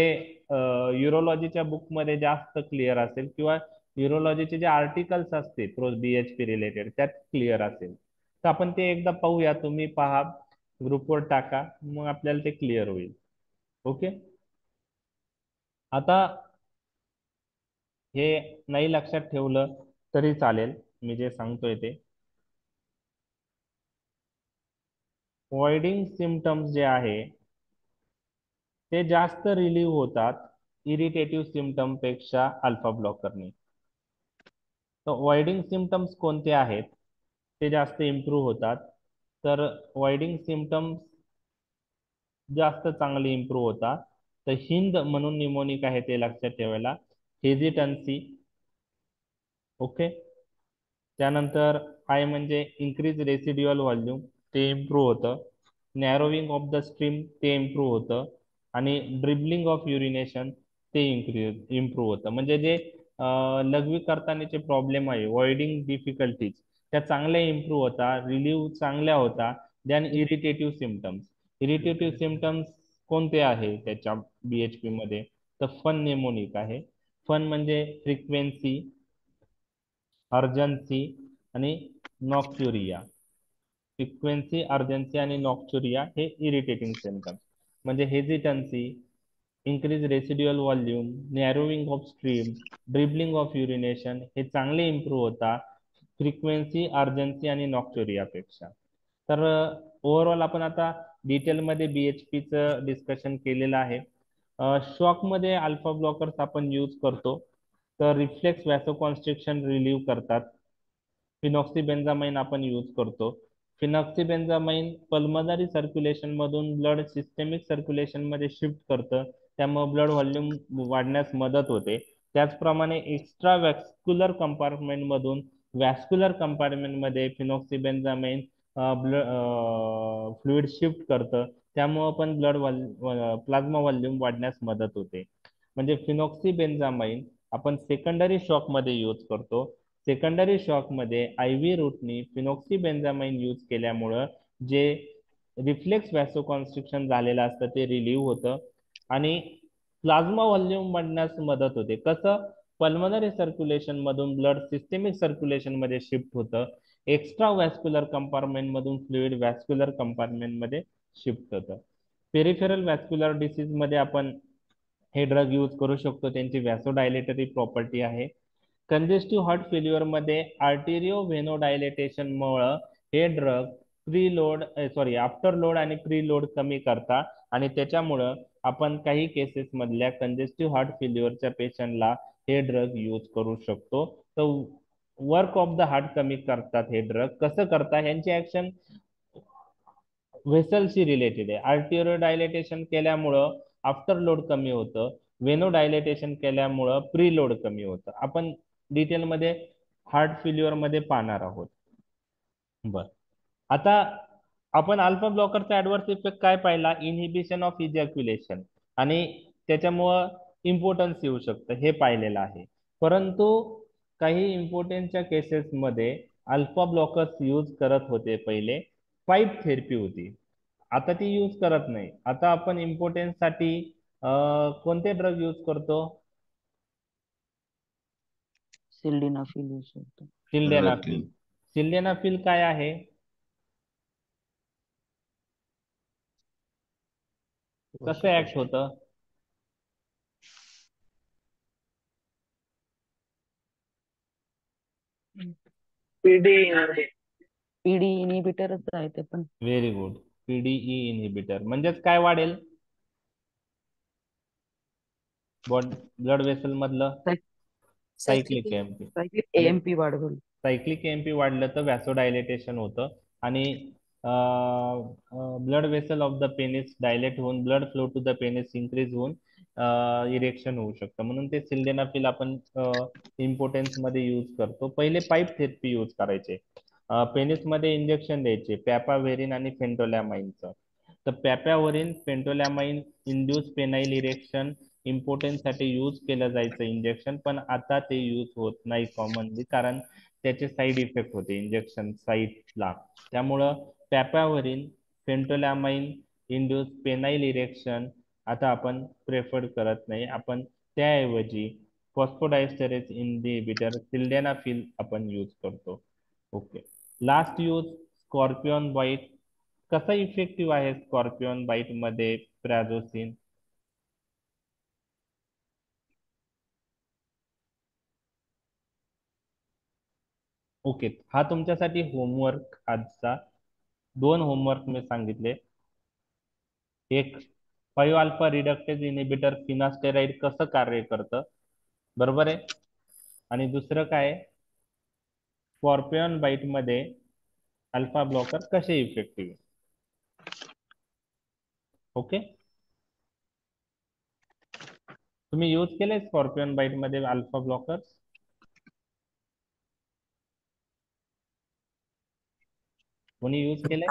युरोलॉजीच्या बुकमध्ये जास्त क्लिअर असेल, किंवा युरोलॉजीचे जे आर्टिकल्स असते BHP रिलेटेड त्यात क्लिअर असेल. तर आपण ते एकदा पाहूया. तुम्ही पहा, ग्रुपवर टाका, मग आपल्याला ते क्लिअर होईल. ओके. आता हे नाही लक्षात ठेवलं तरी चालेल, मी जे सांगतोय ते. वॉइडिंग सिमटम्स जे आहे ते जास्त रिलीव्ह होतात इरिटेटिव्ह सिमटम पेक्षा अल्फा ब्लॉकरने. तर वॉइडिंग सिमटम्स कोणते आहेत ते जास्त इम्प्रूव्ह होतात. तर वॉइडिंग सिमटम्स जास्त चांगले इम्प्रूव्ह होतात. तर हिंद म्हणून निमोनिक आहे ते लक्षात ठेवायला. हेजिटन्सी, ओके. त्यानंतर आय म्हणजे इन्क्रीज रेसिड्युअल व्हॉल्यूम, ते इम्प्रूव्ह होतं. नॅरोविंग ऑफ द स्ट्रीम ते इम्प्रूव्ह होतं. आणि ड्रिबलिंग ऑफ युरिनेशन ते इम्प्रूव्ह होतं. म्हणजे जे लघवी करतानाचे प्रॉब्लेम आहे, वॉइडिंग डिफिकल्टीज, त्या चांगल्या इम्प्रूव्ह होता, रिलीव्ह चांगल्या होता. Than irritative symptoms. Irritative symptoms कोणते आहे त्याच्या BHP मध्ये? तर फन नेमोनिक आहे. फन म्हणजे फ्रिक्वेन्सी, अर्जन्सी आणि नॉक्च्युरिया. फ्रिक्वेन्सी, अर्जन्सी आणि नॉक्च्युरिया हे इरिटेटिंग सिम्पटम्स. म्हणजे हेजिटन्सी, increase residual volume, narrowing of stream, dribbling of urination हे चांगले इम्प्रूव्ह होता फ्रिक्वेन्सी, अर्जन्सी आणि नॉक्च्युरिया पेक्षा. तर ओव्हरऑल आपण आता डिटेलमध्ये BHPचं डिस्कशन केलेलं आहे. शॉकमध्ये अल्फा ब्लॉकर्स आपण यूज करतो. तर रिफ्लेक्स व्हॅसोकॉन्स्ट्रिक्शन रिलीव्ह करतात. फिनॉक्सिबेन्झामाइन आपण यूज करतो. फिनॉक्सिबेन्झामाइन पल्मनरी सर्क्युलेशन मधून ब्लड सिस्टेमिक सर्क्युलेशन मध्ये शिफ्ट करतं, त्यामुळे ब्लड व्हॉल्यूम वाढण्यास मदत होते. त्याचप्रमाणे एक्स्ट्रा व्हॅस्क्युलर कंपार्टमेंट मधून व्हॅस्क्युलर कंपार्टमेंट मध्ये फिनॉक्सिबेन्झामाइन ब्लड फ्लुइड शिफ्ट करतं, त्यामुळे पण ब्लड प्लाझ्मा व्हॉल्यूम वाढण्यास मदत होते. म्हणजे फिनॉक्सिबेन्झामाइन आपण सेकंडरी शॉक मध्ये यूज करतो. सेकंडरी शॉक मध्ये IV रूटनी फिनॉक्सिबेन्झामाइन यूज केल्यामुळं जे रिफ्लेक्स व्हॅसोकॉन्स्ट्रिक्शन झालेलं असतं ते रिलीव्ह होतं आणि प्लाझ्मा व्हॉल्यूम वाढण्यास मदत होते. कसं? पल्मनरी सर्क्युलेशन मधून ब्लड सिस्टेमिक सर्क्युलेशन मध्ये शिफ्ट होतं, एक्स्ट्रा व्हॅस्क्युलर कंपार्टमेंट मधून फ्लुइड व्हॅस्क्युलर कंपार्टमेंट मध्ये शिफ्ट होतं. पेरिफेरल व्हॅस्क्युलर डिसीज मध्ये आपण हे ड्रग यूज करू शकतो, त्यांची व्हॅसोडायलेटरी प्रॉपर्टी आहे. कंजेस्टिव्ह हार्ट फेल्युअर मध्ये आर्टेरिओ व्हेनोडायलेटेशन मुळे हे ड्रग आफ्टर लोड आणि प्री लोड कमी करतात आणि त्याच्यामुळं आपण काही केसेस मधल्या कंजेस्टिव्ह हार्ट फेल्युअरच्या पेशंटला हे ड्रग यूज करू शकतो. तर वर्क ऑफ द हार्ट कमी करतात हे ड्रग. कसं करतात? ह्यांची ऍक्शन व्हेसलशी रिलेटेड आहे. आर्टेरिओ डायलेटेशन केल्यामुळं आफ्टर लोड कमी होतं, वेनो डायलेटेशन केल्यामुळं प्री लोड कमी होतं. आपण डिटेलमध्ये हार्ट फेल्युअर मध्ये पाहणार आहोत. बर, आता आपण अल्फा ब्लॉकरचा ऍडव्हर्स इफेक्ट काय पाहिला? इनहिबिशन ऑफ इजॅक्युलेशन आणि त्याच्यामुळं इम्पोर्टन्स येऊ शकतं हे पाहिलेलं आहे. परंतु काही इम्पोर्टन्सच्या केसेसमध्ये अल्फा ब्लॉकर्स यूज करत होते. पहिले पाईप थेरपी होती, आता ती यूज करत नाही. आता आपण इम्पोर्टन्स साठी कोणते ड्रग यूज करतो? सिल्डेनाफिल यूज होतो. सिल्डेनाफिल. सिल्डेनाफिल काय आहे? कसं ऍक्ट होतं? पीडी इनिबिटरच आहे ते पण. Very good. PDE inhibitor. म्हणजेच काय वाढेल? ब्लड वेसल मधलं सायक्लिक एएमपी. AMP वाढवल. सायक्लिक एएमपी वाढलं तर व्हॅसोडायलेटेशन होतं आणि blood vessel of the penis dilate होऊन blood flow to the penis increase होऊन इरेक्शन होऊ शकतं. म्हणून ते सिल्डेनाफिल आपण इम्पोर्टन्स मध्ये यूज करतो. पहिले पाईप थेरपी यूज करायचे. पेनिस मध्ये इंजेक्शन द्यायचे पॅपाव्हेरिन आणि फेंटोलॅमाइनचं. तर पॅपाव्हेरिन, phentolamine induce penile erection importance साठी यूज केलं जायचं इंजेक्शन, पण आता ते यूज होत नाही कॉमनली, कारण त्याचे साईड इफेक्ट होते इंजेक्शन साईटला. त्यामुळं papaverine, phentolamine induce penile erection आता आपण प्रेफर करत नाही. आपण त्याऐवजी फॉस्फोडायस्टरेज इनहिबिटर सिल्डेनाफिल आपण यूज करतो. Okay, last use scorpion bite. कसा इफेक्टिव्ह आहे स्कॉर्पिओन बाईट मध्ये प्रॅझोसिन? ओके, हा तुमच्यासाठी होमवर्क आजचा. 2 होमवर्क मी सांगितले. एक, 5 अल्फा रिडक्टेज इनिबिटर फिनास्टेराइड कसं कार्य करतं, बरोबर आहे. आणि दुसरं काय? स्कॉर्पिओन बाईट मध्ये अल्फा ब्लॉकर कसे इफेक्टिव्ह. ओके, तुम्ही यूज केले स्कॉर्पिओन बाईट मध्ये अल्फा ब्लॉकर? कोणी यूज केले?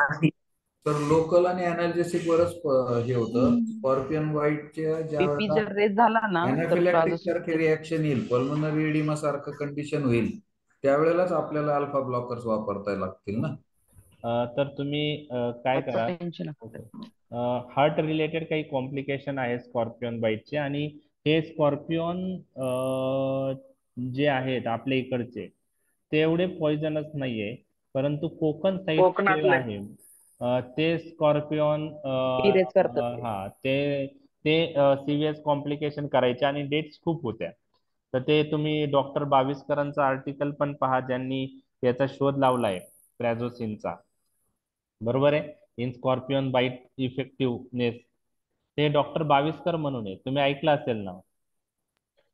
तर लोकल आणि अनाल्जेसिक वरच हे होतं. स्कॉर्पियन व्हाईटच्या ज्या बीपी वेळेला जर रेस झाला ना तर अनाफिलॅक्टिक प्राझोसिन सारखे रिॲक्शन येईल, पल्मोनरी एडिमा सारखं कंडिशन होईल, त्यावेळेलाच आपल्याला अल्फा ब्लॉकर्स वापरता लागतील ना. तर तुम्ही काय त्याचं करा, टेन्शन. हार्ट रिलेटेड काही कॉम्प्लिकेशन आहे स्कॉर्पिओन बाईटचे, आणि हे स्कॉर्पिओन जे आहेत आपल्या इकडचे ते एवढे पॉइझनस नाहीये, परंतु कोकण साईड जे आहे ते स्कॉर्पिओन सिरियस करतात ते. हा ते ते सिरियस कॉम्प्लिकेशन करायचे आणि डेट्स खूप होत्या. तर ते तुम्ही डॉक्टर बाविस्करांचं आर्टिकल पण पहा, ज्यांनी याचा शोध लावलाय प्रॅझोसिनचा, बरोबर आहे, इन स्कॉर्पिओन बाईट इफेक्टिव्हनेस. ते डॉक्टर बाविस्कर म्हणून आहे, तुम्ही ऐकलं असेल ना.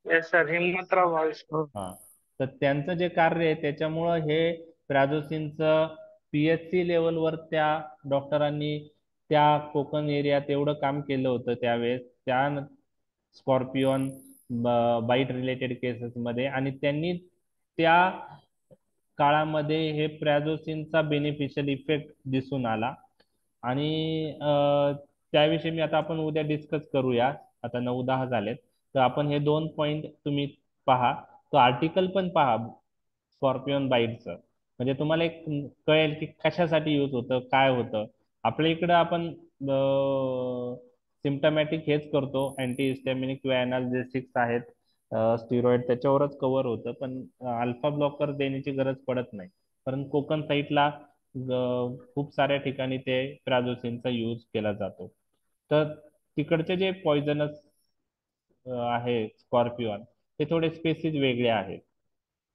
Yes sir, Himmatrao Baviskar. हा, तर त्यांचं जे कार्य आहे त्याच्यामुळं हे प्राझोसिनचं PHC लेवलवर त्या डॉक्टरांनी त्या कोकण एरियात एवढं काम केलं होतं त्यावेळेस त्या स्कॉर्पिओन बाईट रिलेटेड केसेसमध्ये, आणि त्यांनी त्या काळामध्ये हे प्रॅझोसिनचा बेनिफिशियल इफेक्ट दिसून आला. आणि त्याविषयी मी आता आपण उद्या डिस्कस करूया. आता 9-10 झालेत, तर आपण हे 2 पॉइंट तुम्ही पहा. तो आर्टिकल पण पहा स्कॉर्पिओन बाईटचं, म्हणजे तुम्हाला एक कळेल की कशासाठी यूज होतं, काय होतं. आपल्या इकडं आपण सिम्टमॅटिक हेच करतो, अँटी हिस्टॅमिनिक किंवा एनाल्जेसिक्स आहेत, स्टिरॉइड त्याच्यावरच कव्हर होतं, पण अल्फा ब्लॉकर देण्याची गरज पडत नाही. कारण कोकण साईडला खूप साऱ्या ठिकाणी ते प्राझोसिनचा यूज केला जातो. तर तिकडचे जे पॉइझनस आहे स्कॉर्पिओन, ते थोडे स्पेसिस वेगळे आहेत.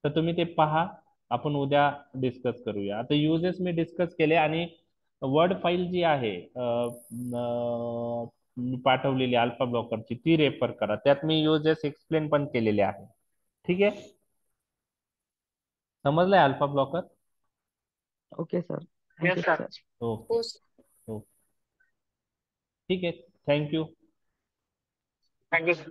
तर तुम्ही ते पहा, आपण उद्या डिस्कस करूया. आता युजेस मी डिस्कस केले, आणि वर्ड फाईल जी आहे मी पाठवलेली अल्फा ब्लॉकरची, ती रेफर करा, त्यात मी युजेस एक्सप्लेन पण केलेले आहे. ठीक आहे, समजलंय alpha blocker? Okay sir. Yes thank you sir. Sir. Okay, okay, ठीक आहे, थँक्यू. Thank you sir.